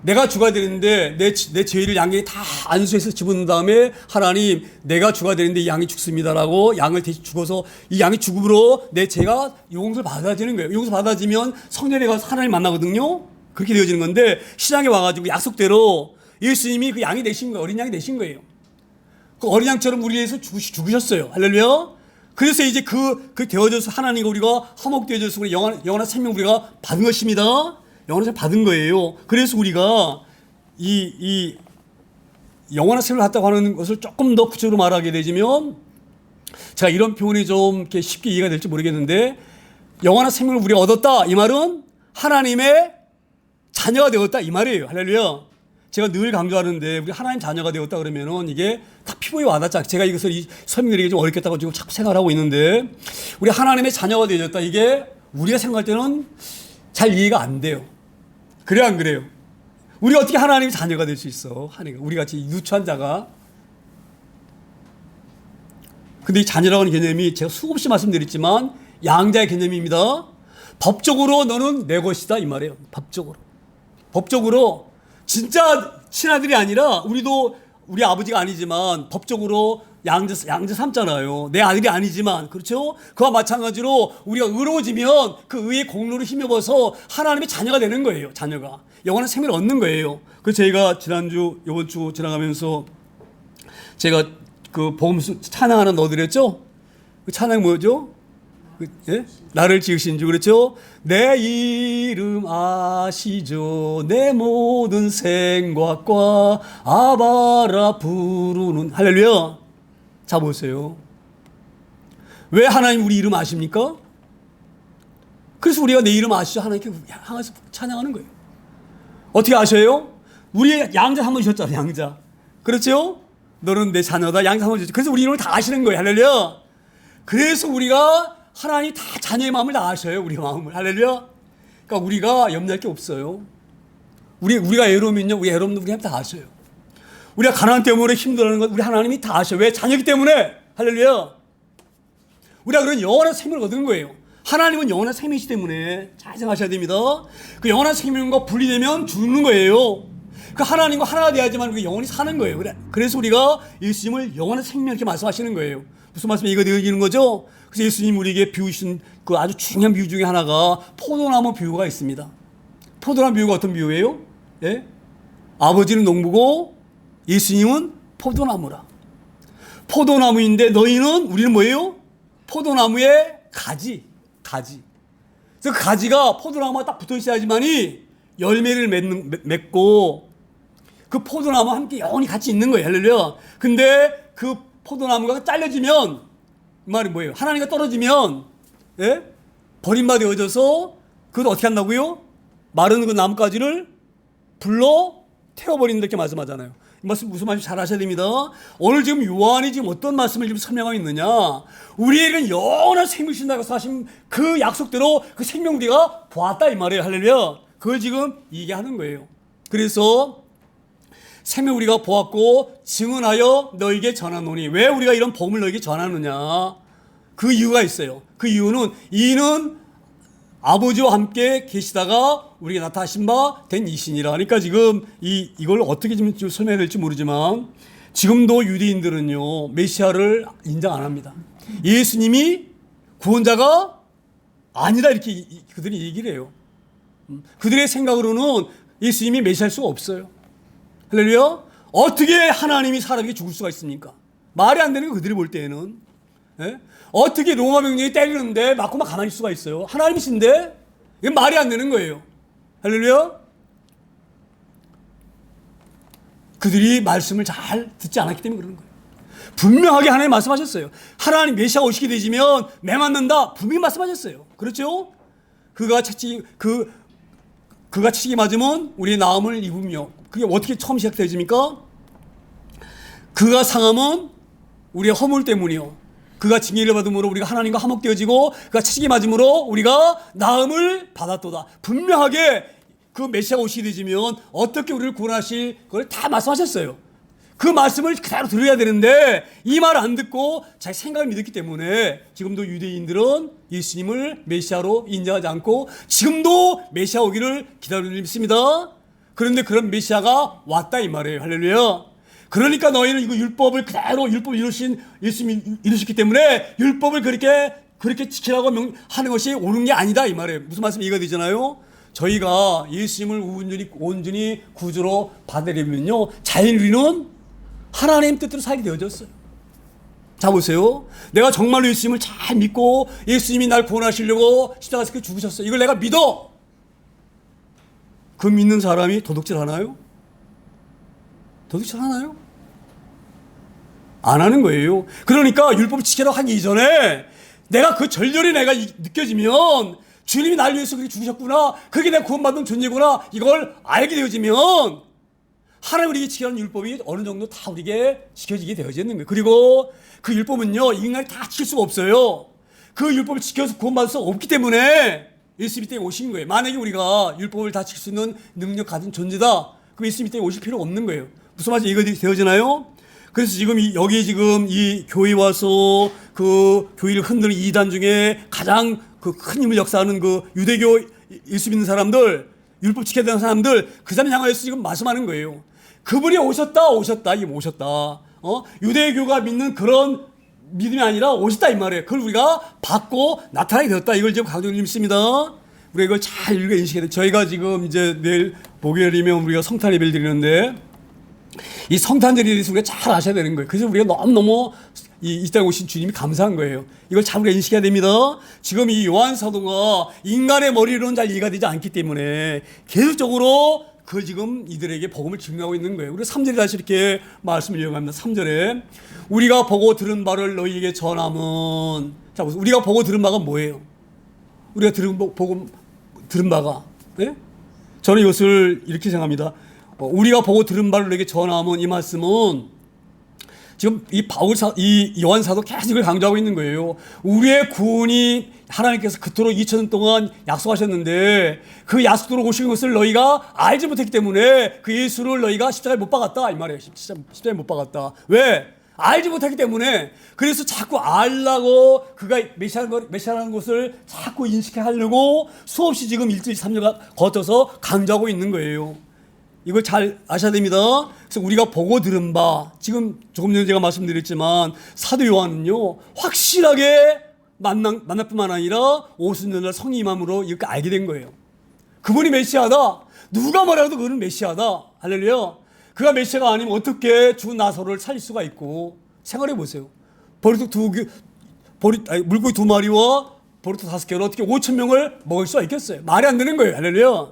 S1: 내가 죽어야 되는데 내 죄를 양이 다 안수해서 집어넣은 다음에 하나님 내가 죽어야 되는데 이 양이 죽습니다라고 양을 대신 죽어서 이 양이 죽음으로 내 죄가 용서를 받아지는 거예요. 용서 받아지면 성전에 가서 하나님 만나거든요. 그렇게 되어지는 건데 시장에 와가지고 약속대로 예수님이 그 양이 되신 거예요. 어린 양이 되신 거예요. 그 어린 양처럼 우리 위해서 죽으셨어요. 할렐루야. 그래서 이제 그 되어져서 하나님과 우리가 화목되어져서 우리 영원한 생명 우리가 받은 것입니다. 영원한 생명 받은 거예요. 그래서 우리가 이 영원한 생명을 갖다고 하는 것을 조금 더 구체적으로 말하게 되지면 제가 이런 표현이 좀 이렇게 쉽게 이해가 될지 모르겠는데 영원한 생명을 우리가 얻었다. 이 말은 하나님의 자녀가 되었다. 이 말이에요. 할렐루야. 제가 늘 강조하는데 우리 하나님 자녀가 되었다 그러면은 이게 다 피부에 와닿지. 제가 이것을 설명드리기 좀 어렵겠다고 지금 자꾸 생각하고 있는데 우리 하나님의 자녀가 되어졌다. 이게 우리가 생각할 때는 잘 이해가 안 돼요. 그래요, 안 그래요? 우리가 어떻게 하나님의 자녀가 될 수 있어? 우리 같이 누추한 자가. 근데 이 자녀라는 개념이 제가 수없이 말씀드렸지만 양자의 개념입니다. 법적으로 너는 내 것이다 이 말이에요. 법적으로 진짜 친아들이 아니라 우리도 우리 아버지가 아니지만 법적으로 양자 삼잖아요. 내 아들이 아니지만 그렇죠? 그와 마찬가지로 우리가 의로워지면 그 의의 공로를 힘입어서 하나님의 자녀가 되는 거예요. 자녀가 영원한 생명을 얻는 거예요. 그래서 저희가 이번 주 지나가면서 제가 그 복음수 찬양 하나 넣어드렸죠. 그 찬양 뭐죠? 예? 나를 지으신 주 그렇죠? 내 이름 아시죠? 내 모든 생각과 아바라 부르는 할렐루야. 자 보세요. 왜 하나님 우리 이름 아십니까? 그래서 우리가 내 이름 아시죠? 하나님께 향해서 찬양하는 거예요. 어떻게 아셔요? 우리 양자 한번 주셨잖아요. 양자. 그렇죠? 너는 내 자녀다. 양자 한번 주셨죠. 그래서 우리 이름을 다 아시는 거예요. 할렐루야. 그래서 우리가 하나님 다 자녀의 마음을 다 아셔요. 우리 마음을. 할렐루야. 그러니까 우리가 염려할 게 없어요. 우리가 애로우면요. 우리 애로움도 우리 다 아셔요. 우리가 가난 때문에 힘들어하는 것 우리 하나님이 다 아셔요. 왜? 자녀이기 때문에. 할렐루야. 우리가 그런 영원한 생명을 얻는 거예요. 하나님은 영원한 생명이기 때문에 잘 생각하셔야 됩니다. 그 영원한 생명과 분리되면 죽는 거예요. 그 하나님과 하나가 돼야지만 그 영원히 사는 거예요. 그래서 우리가 예수님을 영원한 생명 이렇게 말씀하시는 거예요. 무슨 말씀이 이거 되어지는 거죠? 그래서 예수님 우리에게 비우신 그 아주 중요한 비유 중에 하나가 포도나무 비유가 있습니다. 포도나무 비유가 어떤 비유예요? 예? 아버지는 농부고 예수님은 포도나무라. 포도나무인데 너희는 우리는 뭐예요? 포도나무의 가지. 그래서 그 가지가 포도나무가 딱 붙어 있어야지만이 열매를 맺고 그 포도나무와 함께 영원히 같이 있는 거예요. 할렐루야. 근데 그 포도나무가 잘려지면 이 말이 뭐예요? 하나님과 떨어지면 예? 버림받아져서 그걸 어떻게 한다고요? 마른 그 나뭇가지를 불러 태워버린다 이렇게 말씀하잖아요. 이 말씀 무슨 말인지 잘 아셔야 됩니다. 오늘 지금 요한이 지금 어떤 말씀을 지금 설명하고 있느냐? 우리에게는 영원한 생명을 주신다고 하신 그 약속대로 그 생명 우리가 보았다 이 말이에요. 할렐루야. 그걸 지금 얘기하는 거예요. 그래서 생명 우리가 보았고 증언하여 너에게 전하노니. 왜 우리가 이런 복음을 너에게 전하느냐? 그 이유가 있어요. 그 이유는 이는 아버지와 함께 계시다가 우리에게 나타나신 바 된 이신이라. 그러니까 지금 이걸 어떻게 좀 설명해야 될지 모르지만 지금도 유대인들은요 메시아를 인정 안 합니다. 예수님이 구원자가 아니다 이렇게 그들이 얘기를 해요. 그들의 생각으로는 예수님이 메시아일 수가 없어요. 할렐루야. 어떻게 하나님이 사람에게 죽을 수가 있습니까? 말이 안 되는 거 그들이 볼 때에는. 예? 어떻게 로마 병력이 때리는데 맞고만 가만히 있을 수가 있어요? 하나님이신데? 이건 말이 안 되는 거예요. 할렐루야. 그들이 말씀을 잘 듣지 않았기 때문에 그러는 거예요. 분명하게 하나님 말씀하셨어요. 하나님 메시아가 오시게 되시면 매 맞는다. 분명히 말씀하셨어요. 그렇죠? 그가 채찍이 맞으면 우리의 나음을 입으며. 그게 어떻게 처음 시작되집니까? 그가 상함은 우리의 허물 때문이요. 그가 징계를 받음으로 우리가 하나님과 화목되어지고 그가 채찍이 맞음으로 우리가 나음을 받았도다. 분명하게 그 메시아가 오시게 되시면 어떻게 우리를 구원하실 그걸 다 말씀하셨어요. 그 말씀을 그대로 들어야 되는데 이 말 안 듣고 자기 생각을 믿었기 때문에 지금도 유대인들은 예수님을 메시아로 인정하지 않고 지금도 메시아 오기를 기다리고 있습니다. 그런데 그런 메시아가 왔다 이 말이에요. 할렐루야. 그러니까 너희는 이거 율법을 그대로 율법을 이루신 예수님이 이루셨기 때문에 율법을 그렇게 지키라고 하는 것이 옳은 게 아니다 이 말이에요. 무슨 말씀 이해가 되잖아요. 저희가 예수님을 온전히 구주로 받으려면요 자연 우리는 하나님 뜻대로 살게 되어졌어요. 자 보세요. 내가 정말로 예수님을 잘 믿고 예수님이 날 구원하시려고 십자가에서 죽으셨어요. 이걸 내가 믿어. 그 믿는 사람이 도둑질 하나요? 도둑질 하나요? 안 하는 거예요. 그러니까 율법을 지키라고 하기 이전에 내가 그 절절히 내가 느껴지면 주님이 날 위해서 그렇게 죽으셨구나. 그게 내가 구원받은 존재구나. 이걸 알게 되어지면 하나님 우리에게 지키라는 율법이 어느 정도 다 우리에게 지켜지게 되어지는 거예요. 그리고 그 율법은요 인간이 다 지킬 수가 없어요. 그 율법을 지켜서 구원받을 수 없기 때문에 예수님 때문에 오신 거예요. 만약에 우리가 율법을 다 지킬 수 있는 능력 가진 존재다. 그럼 예수님 때문에 오실 필요가 없는 거예요. 무슨 말인지 이해가 되어지나요? 그래서 지금 여기 지금 이 교회 와서 그 교회를 흔드는 이단 중에 가장 그 큰 힘을 역사하는 그 유대교 예수 믿는 사람들, 율법 지켜야 되는 사람들, 그 사람 향하여서 지금 말씀하는 거예요. 그분이 오셨다. 이게 오셨다. 유대교가 믿는 그런 믿음이 아니라 오셨다 이 말이에요. 그걸 우리가 받고 나타나게 되었다. 이걸 지금 강조를 믿습니다. 우리가 이걸 잘 읽어 인식해야 돼. 저희가 지금 이제 내일 목요일이면 우리가 성탄 예배를 드리는데 이 성탄절에 대해서 우리가 잘 아셔야 되는 거예요. 그래서 우리가 너무너무 이 땅에 오신 주님이 감사한 거예요. 이걸 잘 우리가 인식해야 됩니다. 지금 이 요한 사도가 인간의 머리로는 잘 이해가 되지 않기 때문에 계속적으로 그 지금 이들에게 복음을 증명하고 있는 거예요. 우리 3절에 다시 이렇게 말씀을 이어갑니다. 3절에 우리가 보고 들은 바를 너희에게 전함은, 자 보세요. 우리가 보고 들은 바가 뭐예요? 우리가 보고 들은 바가, 네? 저는 이것을 이렇게 생각합니다. 우리가 보고 들은 바를 너에게 전함은, 이 말씀은 지금 이 요한 사도 계속 이걸 강조하고 있는 거예요. 우리의 구원이 하나님께서 그토록 2000년 동안 약속하셨는데 그 약속대로 오신 것을 너희가 알지 못했기 때문에 그 예수를 너희가 십자가에 못 박았다 이 말이에요. 십자가에 못 박았다. 왜? 알지 못했기 때문에. 그래서 자꾸 알라고 그가 메시아라는 것을 자꾸 인식하려고 수없이 지금 1절 3절 거쳐서 강조하고 있는 거예요. 이걸 잘 아셔야 됩니다. 그래서 우리가 보고 들은 바, 지금 조금 전에 제가 말씀드렸지만 사도 요한은요 확실하게 만날 뿐만 아니라 오순절날 성령 임함으로 이렇게 알게 된 거예요. 그분이 메시아다. 누가 뭐라도 그는 메시아다. 할렐루야. 그가 메시아가 아니면 어떻게 죽은 나사로를 살릴 수가 있고. 생각해 보세요. 물고기 2마리와 보리떡 5개로 어떻게 5,000명을 먹을 수가 있겠어요. 말이 안 되는 거예요. 할렐루야.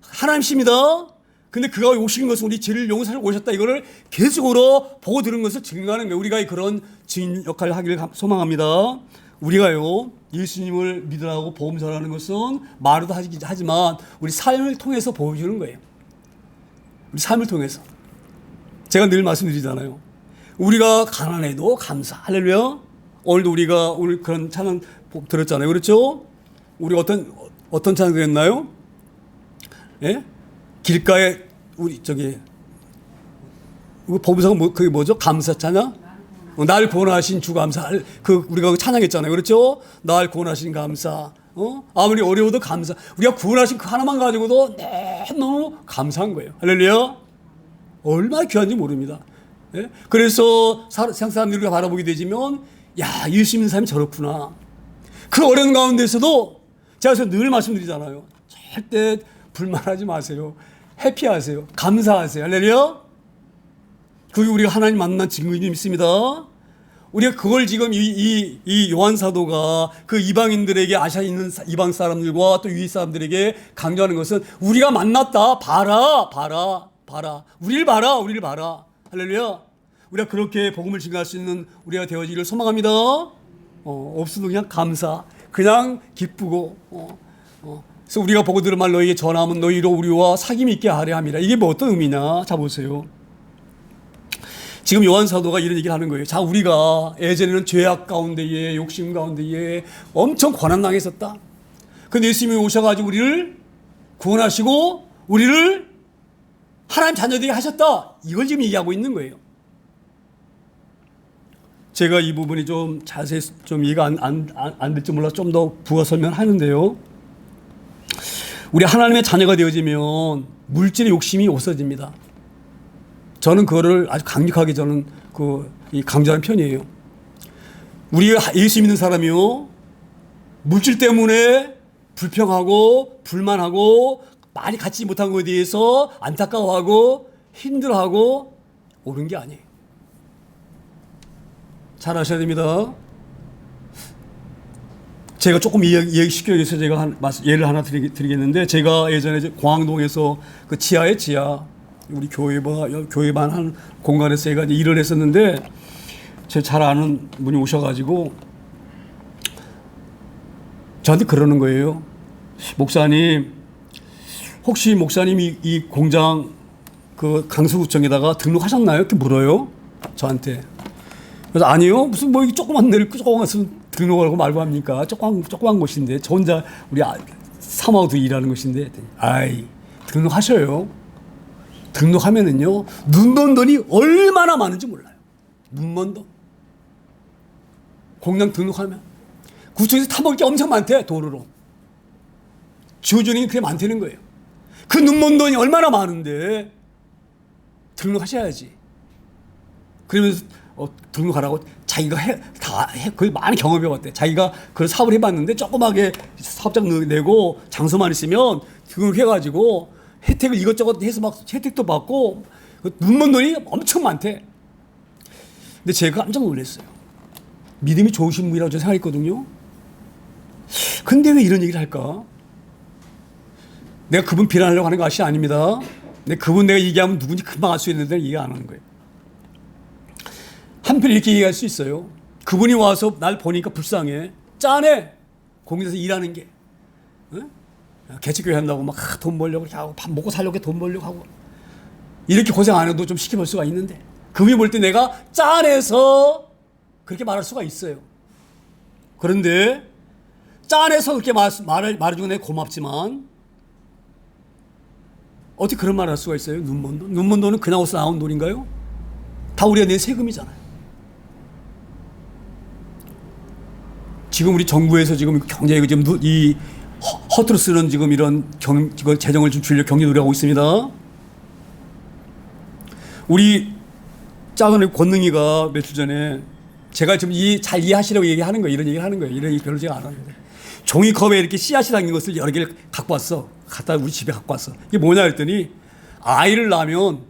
S1: 하나님이십니다. 근데 그가 오신 것은 우리 죄를 용서하러 오셨다. 이거를 계속으로 보고 들은 것을 증거하는 거예요. 우리가 그런 증인 역할을 하기를 소망합니다. 우리가요, 예수님을 믿으라고 복음 전하는 것은 말로도 하지만 우리 삶을 통해서 보여주는 거예요. 우리 삶을 통해서. 제가 늘 말씀드리잖아요. 우리가 가난해도 감사. 할렐루야. 오늘도 우리가 오늘 그런 찬양 들었잖아요. 그렇죠? 우리 어떤 찬양 들었나요? 예? 길가에 우리 법무사가 그게 뭐죠? 감사 찬양? 날 구원하신 주 감사. 우리가 찬양했잖아요. 그렇죠? 날 구원하신 감사. 아무리 어려워도 감사. 우리가 구원하신 그 하나만 가지고도 너무 감사한 거예요. 할렐루야. 얼마나 귀한지 모릅니다. 예? 그래서 세상 사람들이 바라보게 되지면, 야, 예수 믿는 사람이 저렇구나. 그 어려운 가운데서도 제가 늘 말씀드리잖아요. 절대 불만하지 마세요. 해피하세요. 감사하세요. 할렐루야. 그게 우리가 하나님 만난 증거인 줄 믿습니다. 우리가 그걸 지금 이 요한 사도가 그 이방인들에게 아시아에 있는 이방 사람들과 또 유대 사람들에게 강조하는 것은 우리가 만났다. 봐라. 우리를 봐라. 할렐루야. 우리가 그렇게 복음을 증거할 수 있는 우리가 되어지기를 소망합니다. 없어도 그냥 감사. 그냥 기쁘고. 그래서 우리가 보고 들은 말 너희에게 전하면 너희로 우리와 사귐이 있게 하려 함이라. 이게 뭐 어떤 의미냐? 자 보세요. 지금 요한 사도가 이런 얘기를 하는 거예요. 자, 우리가 예전에는 죄악 가운데에 욕심 가운데에 엄청 고난당했었다. 근데 예수님이 오셔가지고 우리를 구원하시고 우리를 하나님 자녀들이 하셨다. 이걸 지금 얘기하고 있는 거예요. 제가 이 부분이 좀 자세히 좀 이해가 안 될지 몰라서 좀 더 부가 설명하는데요. 우리 하나님의 자녀가 되어지면 물질의 욕심이 없어집니다. 저는 그거를 아주 강력하게 강조하는 편이에요. 우리가 예수 믿는 사람이요, 물질 때문에 불평하고 불만하고 많이 갖지 못한 것에 대해서 안타까워하고 힘들어하고 오는 게 아니에요. 잘 아셔야 됩니다. 제가 조금 이해시키기 위해서 제가 예를 하나 드리겠는데, 제가 예전에 공항동에서 그 지하 우리 교회반 한 공간에서 제가 일을 했었는데, 제 잘 아는 분이 오셔가지고 저한테 그러는 거예요. 목사님, 혹시 목사님이 이 공장 그 강서구청에다가 등록하셨나요? 이렇게 물어요. 저한테. 그래서 아니요. 무슨 뭐 조그만 데를 조그만 등록하고 말고 합니까? 조그만 곳인데 저 혼자 우리 사모도 일하는 곳인데, 아이, 등록하셔요. 등록하면은요, 눈먼 돈이 얼마나 많은지 몰라요. 눈먼 돈. 공장 등록하면 구청에서 타먹을 게 엄청 많대. 도로로 지어주는 게 그게 많다는 거예요. 그 눈먼 돈이 얼마나 많은데 등록하셔야지. 그러면서 등록하라고 자기가 거의 많은 경험해 왔대. 자기가 그런 사업을 해봤는데 조그맣게 사업장 내고 장소만 있으면 등록해가지고 혜택을 이것저것 해서 막 혜택도 받고 눈먼 돈이 엄청 많대. 근데 제가 깜짝 놀랐어요. 믿음이 좋으신 분이라고 저는 생각했거든요. 근데 왜 이런 얘기를 할까? 내가 그분 비난하려고 하는 것이 아닙니다. 내가 얘기하면 누군지 금방 알 수 있는데 이해 안 하는 거예요. 한편 이렇게 얘기할 수 있어요. 그분이 와서 날 보니까 불쌍해. 짠해. 공장에서 일하는 게. 응? 개척교회 한다고 막 돈 벌려고 하고 밥 먹고 살려고 돈 벌려고 하고 이렇게 고생 안 해도 좀 시켜볼 수가 있는데, 그분이 볼 때 내가 짠해서 그렇게 말할 수가 있어요. 그런데 짠해서 그렇게 말해주고 내가 고맙지만 어떻게 그런 말을 할 수가 있어요? 눈먼 돈? 눈먼 돈은 그냥 어디서 나온 돈인가요? 다 우리가 낸 세금이잖아요. 지금 우리 정부에서 지금 경제에 지금 이 허투루 쓰는 지금 이런 재정을 좀 줄여 경제 노력하고 있습니다. 우리 작은 권능이가 며칠 전에 제가 지금 잘 이해하시라고 얘기하는 거예요. 이런 얘기를 하는 거예요. 이런 얘기 별로 제가 안 하는데. 종이컵에 이렇게 씨앗이 담긴 것을 여러 개를 갖고 왔어. 갖다 우리 집에 갖고 왔어. 이게 뭐냐 했더니 아이를 낳으면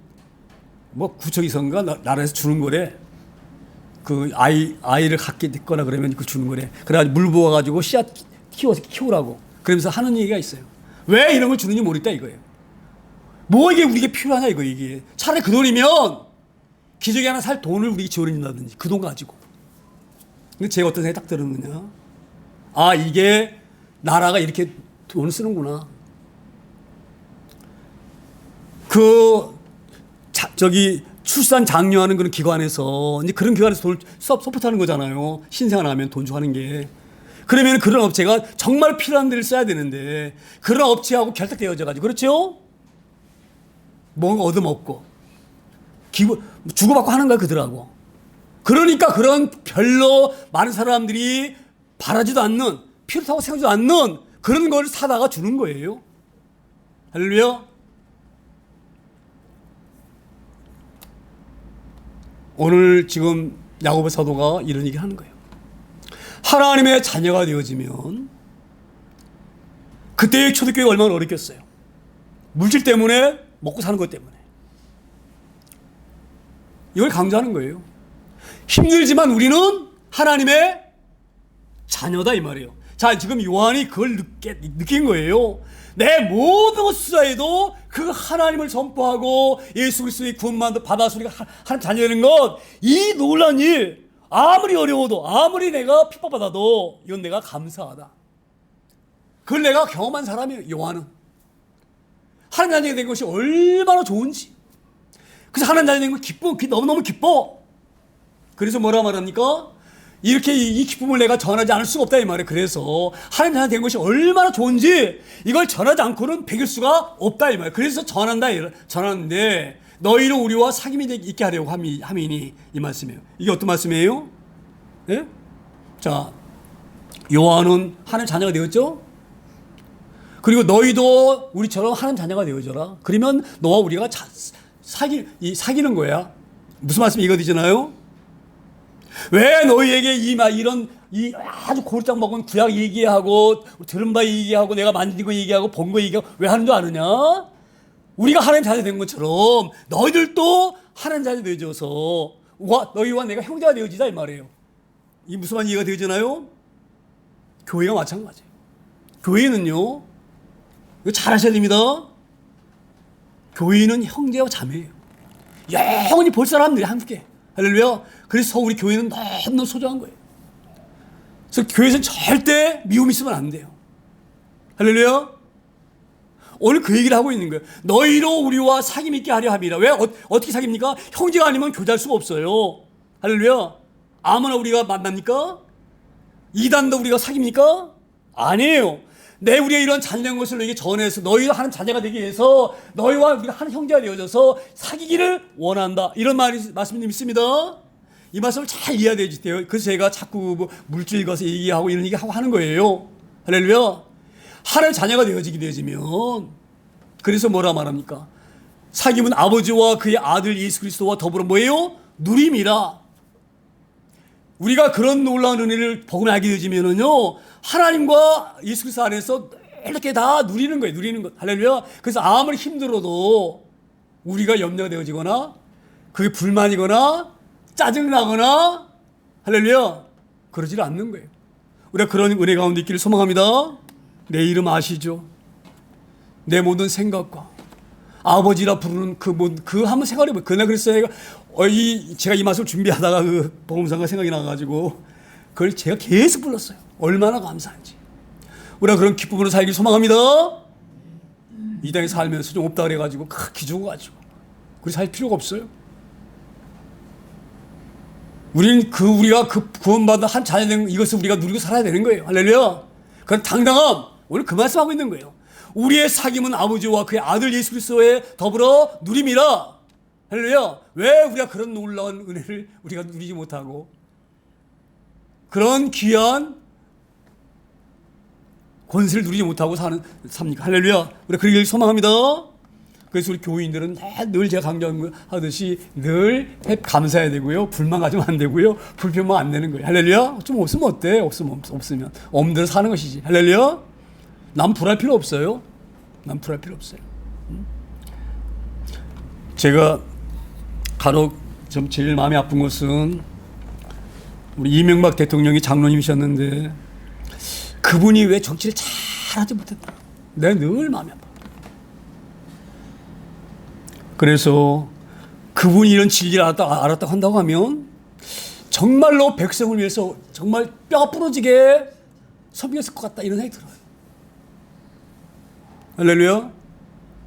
S1: 뭐 구청에선가 나라에서 주는 거래. 그 아이를 갖게 됐거나 그러면 그 주는 거래. 그래가지고 물 부어가지고 씨앗 키우라고. 그러면서 하는 얘기가 있어요. 왜 이런 걸 주는지 모르겠다 이거예요. 뭐 이게 우리에게 필요하냐 이게. 차라리 그 돈이면 기저귀 하나 살 돈을 우리에게 지원해준다든지 그 돈 가지고. 근데 제가 어떤 생각이 딱 들었느냐. 아, 이게 나라가 이렇게 돈을 쓰는구나. 출산 장려하는 그런 기관에서, 이제 그런 기관에서 돈을 서포트하는 거잖아요. 신생아 나면 돈 주고 하는 게. 그러면 그런 업체가 정말 필요한 데를 써야 되는데, 그런 업체하고 결탁되어져가지고, 그렇죠? 뭔가 얻어먹고, 주고받고 하는 거야, 그들하고. 그러니까 그런 별로 많은 사람들이 바라지도 않는, 필요하다고 생각하지도 않는 그런 걸 사다가 주는 거예요. 할렐루야. 오늘 지금 야고보 사도가 이런 얘기를 하는 거예요. 하나님의 자녀가 되어지면, 그때의 초대교회가 얼마나 어렵겠어요. 물질 때문에, 먹고 사는 것 때문에. 이걸 강조하는 거예요. 힘들지만 우리는 하나님의 자녀다 이 말이에요. 자, 지금 요한이 그걸 느낀 거예요. 내 모든 것 수사에도 그 하나님을 선포하고 예수 그리스도의 구원만도 받아서 우리가 하나님 자녀 되는 것, 이 놀라운 일, 아무리 어려워도, 아무리 내가 핍박받아도 이건 내가 감사하다. 그걸 내가 경험한 사람이에요. 요한은 하나님 자녀가 된 것이 얼마나 좋은지. 그래서 하나님 자녀가 된 거 기뻐, 너무너무 기뻐. 그래서 뭐라 말합니까? 이렇게 이 기쁨을 내가 전하지 않을 수가 없다 이 말이에요. 그래서 하나님 자녀가 된 것이 얼마나 좋은지 이걸 전하지 않고는 배길 수가 없다 이 말이에요. 그래서 전하는데 너희로 우리와 사귐이 있게 하려고 함이니, 이 말씀이에요. 이게 어떤 말씀이에요? 예? 자, 요한은 하나님 자녀가 되었죠? 그리고 너희도 우리처럼 하나님 자녀가 되어져라. 그러면 너와 우리가 사귀는 거야. 무슨 말씀이 이거잖아요? 왜 너희에게 이런 아주 골짝 먹은 구약 얘기하고 들은 바 얘기하고 내가 만진 거 얘기하고 본 거 얘기하고 왜 하는 줄 아느냐? 우리가 하나님 자녀 된 것처럼 너희들도 하나님 자녀 되어져서 너희와 내가 형제가 되어지자 이 말이에요. 이 무슨 말 이해가 되잖아요? 교회가 마찬가지예요. 교회는요, 이거 잘 하셔야 됩니다. 교회는 형제와 자매예요. 영원히 볼 사람들이 함께. 할렐루야. 그래서 우리 교회는 너무너무 소중한 거예요. 그래서 교회에서는 절대 미움이 있으면 안 돼요. 할렐루야. 오늘 그 얘기를 하고 있는 거예요. 너희로 우리와 사귐 있게 하려 함이라. 왜? 어떻게 사귐니까? 형제가 아니면 교제할 수가 없어요. 할렐루야. 아무나 우리가 만납니까? 이단도 우리가 사귑니까? 아니에요. 우리가 이런 자녀된 것을 너에게 전해서 너희가 하는 자녀가 되기 위해서 너희와 우리가 하는 형제가 되어져서 사귀기를 원한다. 이런 말씀이 있습니다. 이 말씀을 잘 이해해야 돼요. 그래서 제가 자꾸 뭐 물질 것을 얘기하고 이런 얘기하고 하는 거예요. 할렐루야. 하나님 자녀가 되어지면, 그래서 뭐라 말합니까? 사귐은 아버지와 그의 아들 예수 그리스도와 더불어 뭐예요? 누림이라. 우리가 그런 놀라운 은혜를 복음을 알게 되어지면은요, 하나님과 예수 그리스도 안에서 이렇게 다 누리는 거예요. 누리는 것. 할렐루야. 그래서 아무리 힘들어도 우리가 염려가 되어지거나 그게 불만이거나 짜증나거나, 할렐루야, 그러지 않는 거예요. 우리가 그런 은혜 가운데 있기를 소망합니다. 내 이름 아시죠? 내 모든 생각과 아버지라 부르는 그 한번 생각해보세요. 그날 그랬어요. 제가 이 말씀을 준비하다가 그 복음상가 생각이 나가지고 그걸 제가 계속 불렀어요. 얼마나 감사한지. 우리가 그런 기쁨으로 살길 소망합니다. 이 땅에 살면서 좀 없다 그래가지고 크게 죽어가지고 그리 살 필요가 없어요. 우리는 우리가 구원받은 한 자녀된 이것을 우리가 누리고 살아야 되는 거예요. 할렐루야. 그런 당당함, 오늘 그 말씀하고 있는 거예요. 우리의 사귐은 아버지와 그의 아들 예수 그리스도에 더불어 누림이라. 할렐루야. 왜 우리가 그런 놀라운 은혜를 우리가 누리지 못하고 그런 귀한 권세를 누리지 못하고 삽니까? 할렐루야. 우리가 그러길 소망합니다. 그래서 우리 교인들은 늘 제가 강조하듯이 늘 감사해야 되고요. 불만 가지면 안 되고요. 불평만 안 되는 거예요. 할렐루야. 좀 없으면 어때? 없으면 없는 대로 사는 것이지. 할렐루야. 남 불할 필요 없어요. 남 불할 필요 없어요. 제가 간혹 좀 제일 마음이 아픈 것은 우리 이명박 대통령이 장로님이셨는데 그분이 왜 정치를 잘하지 못했나. 내가 늘 마음이 아파. 그래서 그분이 이런 진리를 알았다고 한다고 하면 정말로 백성을 위해서 정말 뼈가 부러지게 섬겼을 것 같다 이런 생각이 들어요. 할렐루야.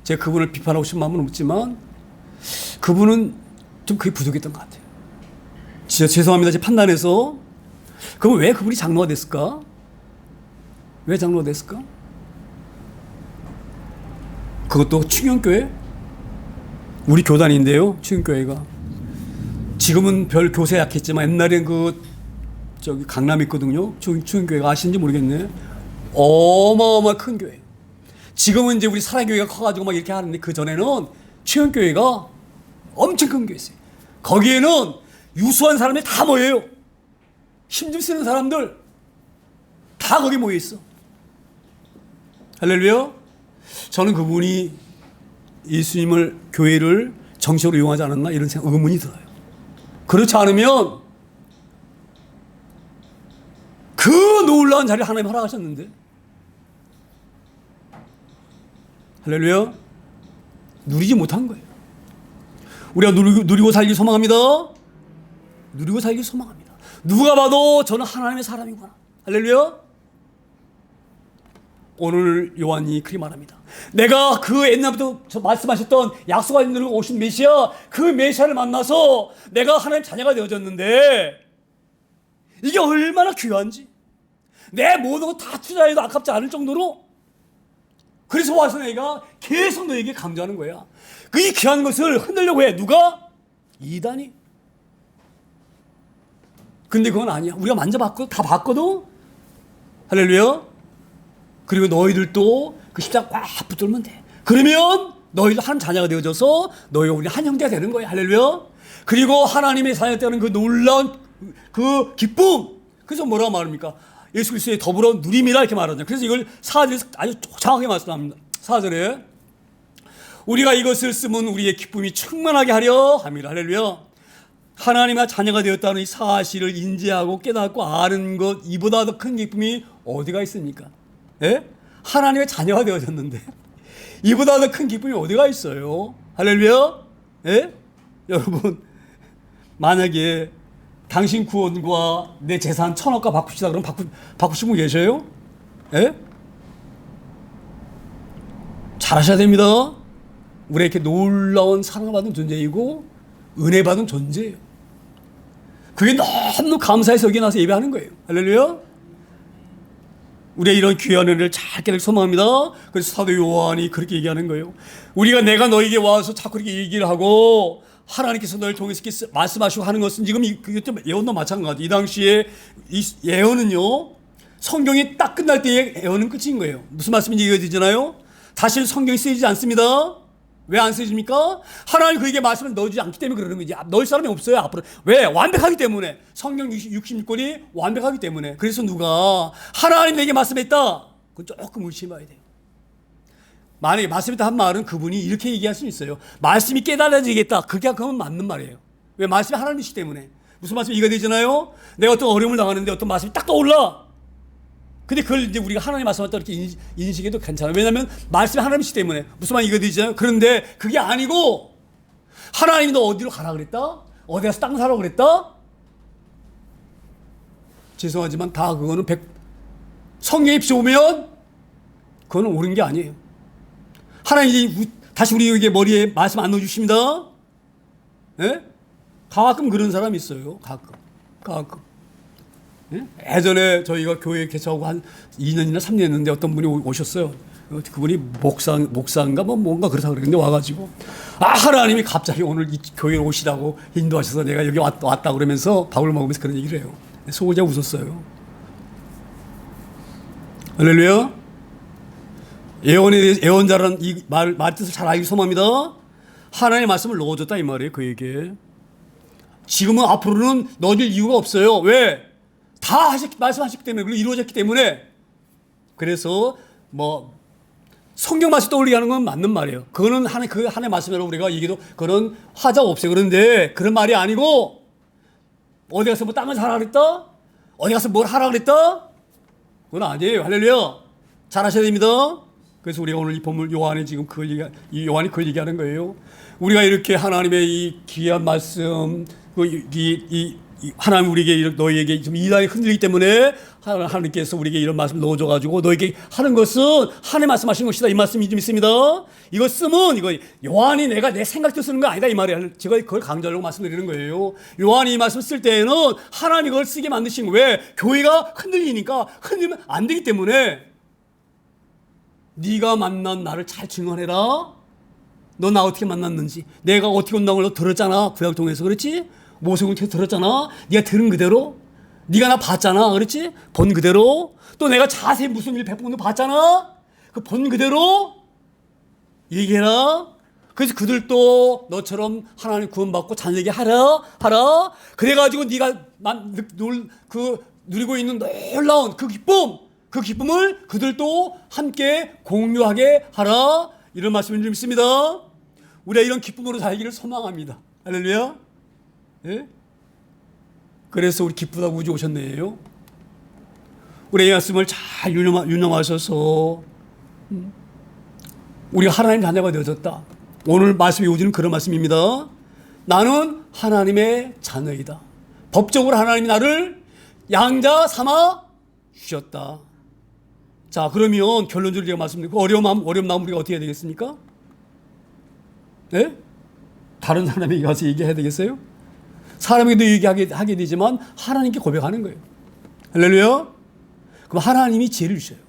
S1: 제가 그분을 비판하고 싶은 마음은 없지만 그분은 좀 그게 부족했던 것 같아요. 진짜 죄송합니다. 제 판단에서. 그럼 왜 그분이 장로가 됐을까? 왜 장로가 됐을까? 그것도 충영교회? 우리 교단인데요. 충영교회가. 지금은 별 교세 약했지만 옛날엔 저기 강남에 있거든요. 충영교회가 아시는지 모르겠네. 어마어마 큰 교회. 지금은 이제 우리 사랑교회가 커가지고 막 이렇게 하는데 그 전에는 충영교회가 엄청 큰 교회였어요. 거기에는 유수한 사람들이 다 모여요. 힘 좀 쓰는 사람들 다 거기 모여 있어. 할렐루야. 저는 그분이 예수님을 교회를 정식으로 이용하지 않았나 이런 의문이 들어요. 그렇지 않으면 그 놀라운 자리를 하나님 허락하셨는데. 할렐루야. 누리지 못한 거예요. 우리가 누리고 살기 소망합니다. 누리고 살기 소망합니다. 누가 봐도 저는 하나님의 사람이구나. 할렐루야. 오늘 요한이 그렇게 말합니다. 내가 그 옛날부터 말씀하셨던 약속하신 대로 오신 메시아, 그 메시아를 만나서 내가 하나님 자녀가 되어졌는데 이게 얼마나 귀한지, 내 모든 거 다 투자해도 아깝지 않을 정도로. 그래서 와서 내가 계속 너에게 강조하는 거야. 이 귀한 것을 흔들려고 해. 누가? 이단이. 근데 그건 아니야. 우리가 만져봤고 다 봤거든. 할렐루야. 그리고 너희들도 그 십자가 꽉 붙들면 돼. 그러면 너희도 한 자녀가 되어져서 너희가 우리 한 형제가 되는 거야. 할렐루야. 그리고 하나님의 자녀 되는 그 놀라운 그 기쁨. 그래서 뭐라고 말합니까? 예수 그리스도의 더불어 누림이라 이렇게 말하잖아요. 그래서 이걸 4절에서 아주 정확하게 말씀합니다. 4절에 우리가 이것을 쓰면 우리의 기쁨이 충만하게 하려 함이라. 할렐루야. 하나님의 자녀가 되었다는 이 사실을 인지하고 깨닫고 아는 것, 이보다 더 큰 기쁨이 어디가 있습니까? 예? 하나님의 자녀가 되어졌는데 이보다 더 큰 기쁨이 어디가 있어요? 할렐루야. 예? 여러분, 만약에 당신 구원과 내 재산 1,000억과 바꿉시다 그러면 바꾸신 분 계셔요? 예? 잘하셔야 됩니다. 우리에게 놀라운 사랑을 받은 존재이고 은혜 받은 존재예요. 그게 너무 감사해서 여기 나와서 예배하는 거예요. 할렐루야. 우리의 이런 귀한 은혜를 잘 깨닫기 소망합니다. 그래서 사도 요한이 그렇게 얘기하는 거예요. 내가 너에게 와서 자꾸 이렇게 얘기를 하고 하나님께서 너를 통해서 이렇게 말씀하시고 하는 것은 지금 그것도 예언도 마찬가지. 이 당시에 이 예언은요, 성경이 딱 끝날 때의 예언은 끝인 거예요. 무슨 말씀인지 이해되잖아요. 다시는 성경이 쓰이지 않습니다. 왜 안 쓰여집니까? 하나님 그에게 말씀을 넣어주지 않기 때문에 그러는 거지. 넣을 사람이 없어요 앞으로. 왜? 완벽하기 때문에. 성경 66권이 완벽하기 때문에. 그래서 누가 하나님 내게 말씀했다, 그건 조금 의심해야 돼요. 만약에 말씀했다 한 말은 그분이 이렇게 얘기할 수 있어요. 말씀이 깨달아지겠다, 그건 맞는 말이에요. 왜? 말씀이 하나님이시기 때문에. 무슨 말씀이 이해가 되잖아요. 내가 어떤 어려움을 당하는데 어떤 말씀이 딱 떠올라. 근데 그걸 이제 우리가 하나님 말씀을 이렇게 인식해도 괜찮아요. 왜냐하면 말씀이 하나님이시기 때문에. 무슨 말이 이거 되잖아요. 그런데 그게 아니고 하나님이 너 어디로 가라 그랬다? 어디 가서 땅 사라고 그랬다? 죄송하지만 다 그거는 성경에 비춰보면 그거는 옳은 게 아니에요. 하나님이 다시 우리에게 머리에 말씀 안 넣어주십니다. 예? 가끔 그런 사람이 있어요. 가끔. 예전에 저희가 교회 개척하고 한 2년이나 3년 했는데 어떤 분이 오셨어요. 그분이 목사인가 뭔가 그렇다 그랬는데 와가지고 하나님이 갑자기 오늘 이 교회에 오시라고 인도하셔서 내가 여기 왔다 그러면서 밥을 먹으면서 그런 얘기를 해요. 속으로 제가 웃었어요. 할렐루야. 예언자라는 이 말 뜻을 잘 알기 소망합니다. 하나님의 말씀을 넣어줬다 이 말이에요. 그에게. 지금은 앞으로는 넣어줄 이유가 없어요. 왜? 다 말씀하셨기 때문에, 그리고 이루어졌기 때문에. 그래서 성경 말씀 떠올리게 하는 건 맞는 말이에요. 그거는 하나의 말씀이라고 우리가 얘기도 그런 화자가 없어요. 그런데 그런 말이 아니고 어디 가서 땅을 사라 그랬다? 어디 가서 뭘 하라 그랬다? 그건 아니에요. 할렐루야. 잘하셔야 됩니다. 그래서 우리가 오늘 이 본문 요한이 지금 이 요한이 그걸 얘기하는 거예요. 우리가 이렇게 하나님의 이 귀한 말씀, 하나님 우리에게 너희에게 좀 이단이 흔들리기 때문에 하나님께서 우리에게 이런 말씀 넣어줘가지고 너에게 하는 것은 하나님 말씀하신 것이다. 이 말씀이 좀 있습니다. 이거 쓰면 이거 요한이 내 생각대로 쓰는 거 아니다 이 말이에요. 제가 그걸 강조하려고 말씀드리는 거예요. 요한이 이 말씀 쓸 때에는 하나님이 그걸 쓰게 만드신 거예요. 왜? 교회가 흔들리니까 흔들리면 안 되기 때문에 네가 만난 나를 잘 증언해라. 너 나 어떻게 만났는지, 내가 어떻게 온다는 걸 너 들었잖아. 구약 통해서 그렇지? 모세군 통해서 들었잖아. 네가 들은 그대로, 네가 나 봤잖아. 그렇지? 본 그대로. 또 내가 자세히 무슨 일 베푼 거 봤잖아. 그 본 그대로 얘기해라. 그래서 그들도 너처럼 하나님 구원받고 자녀에게 하라. 그래가지고 네가 누리고 있는 놀라운 그 기쁨을 그들도 함께 공유하게 하라. 이런 말씀을 좀 있습니다. 우리가 이런 기쁨으로 살기를 소망합니다. 할렐루야. 예? 그래서 우리 기쁘다고 우주 오셨네요. 우리 이 말씀을 잘 유념하셔서 우리가 하나님 자녀가 되어졌다. 오늘 말씀의 요지는 그런 말씀입니다. 나는 하나님의 자녀이다. 법적으로 하나님이 나를 양자 삼아 주셨다. 자, 그러면 결론적으로 제가 말씀드리고 어려운 마음 우리가 어떻게 해야 되겠습니까? 네? 다른 사람에게 가서 얘기해야 되겠어요? 사람에게도 얘기하게 되지만 하나님께 고백하는 거예요. 할렐루야. 그럼 하나님이 지혜를 주셔요.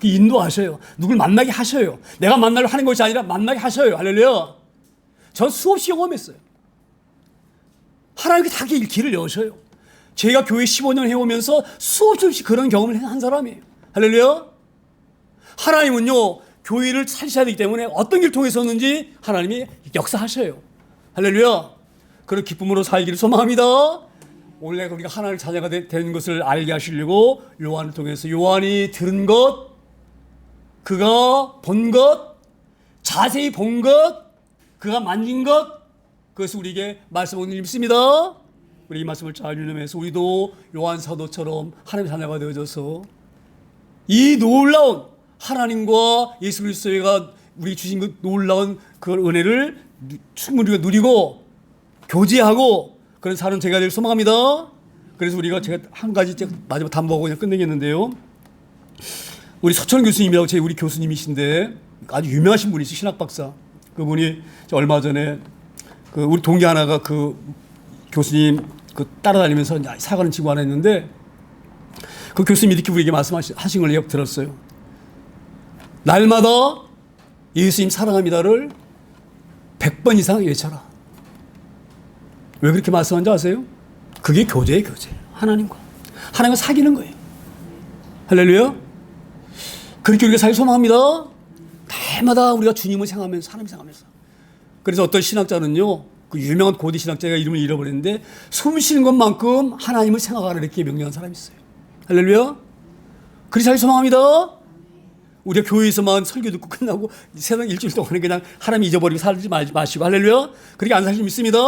S1: 인도하셔요. 누굴 만나게 하셔요. 내가 만나려 하는 것이 아니라 만나게 하셔요. 할렐루야. 전 수없이 경험했어요. 하나님께 다 길을 여셔요. 제가 교회 15년 해오면서 수없이 그런 경험을 한 사람이에요. 할렐루야. 하나님은요, 교회를 찾으셔야 되기 때문에 어떤 길을 통해서는지 하나님이 역사하셔요. 할렐루야. 그런 기쁨으로 살기를 소망합니다. 원래 우리가 하나님의 자녀가 되는 것을 알게 하시려고 요한을 통해서 요한이 들은 것, 그가 본 것, 자세히 본 것, 그가 만진 것, 그것을 우리에게 말씀하고 있습니다. 우리 이 말씀을 잘 유념해서 우리도 요한 사도처럼 하나님의 자녀가 되어져서 이 놀라운 하나님과 예수 그리스도가 우리 주신 그 놀라운 그 은혜를 충분히 누리고 교제하고 그런 사람 제가 될 소망합니다. 그래서 제가 한 가지 마지막 담보하고 그냥 끝내겠는데요. 우리 서천 교수님이라고 우리 교수님이신데 아주 유명하신 분이시 신학 박사. 그분이 얼마 전에 우리 동기 하나가 그 교수님 따라다니면서 사과는 지고 하나 했는데 그 교수님이 이렇게 우리에게 말씀하신 걸 들었어요. 날마다 예수님 사랑합니다를 100번 이상 외쳐라. 왜 그렇게 말씀하는지 아세요? 그게 교제예요, 교제. 하나님과 사귀는 거예요. 할렐루야. 그렇게 우리가 살기 소망합니다. 날마다 우리가 주님을 생각하면서 하나님 생각하면서. 그래서 어떤 신학자는요, 그 유명한 고대 신학자가 이름을 잃어버렸는데 숨 쉬는 것만큼 하나님을 생각하라 이렇게 명령한 사람이 있어요. 할렐루야. 그렇게 살기 소망합니다. 우리가 교회에서만 설교 듣고 끝나고 세상 일주일 동안은 그냥 하나님 잊어버리고 살지 마시고 할렐루야. 그렇게 안 사실 믿습니다.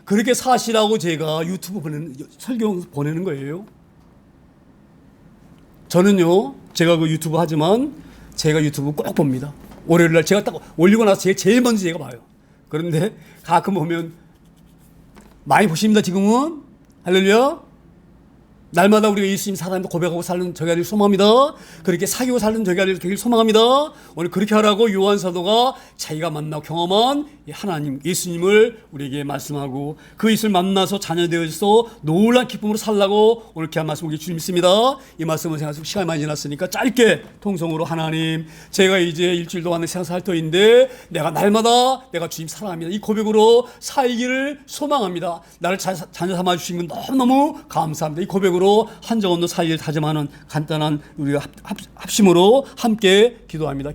S1: 그렇게 사시라고 제가 유튜브 설교 보내는 거예요. 저는요, 제가 그 유튜브 하지만 제가 유튜브 꼭 봅니다. 월요일날 제가 딱 올리고 나서 제일 먼저 제가 봐요. 그런데 가끔 보면 많이 보십니다, 지금은. 할렐루야. 날마다 우리가 예수님 사랑을 고백하고 사는 저희가 되길 소망합니다. 그렇게 사귀고 사는 저희가 되길 소망합니다. 오늘 그렇게 하라고 요한 사도가 자기가 만나고 경험한 하나님 예수님을 우리에게 말씀하고 그 예수를 만나서 자녀 되어서 놀란 기쁨으로 살라고 오늘 귀한 말씀 우리 주님 있습니다. 이 말씀은 생각해서 시간이 많이 지났으니까 짧게 통성으로 하나님, 제가 이제 일주일 동안의 세상 살 터인데 내가 날마다 내가 주님 사랑합니다. 이 고백으로 살기를 소망합니다. 나를 자녀 삼아 주신 건 너무너무 감사합니다. 이 고백으로 한정 없는 사이를 다짐하는 간단한 우리가 합심으로 함께 기도합니다.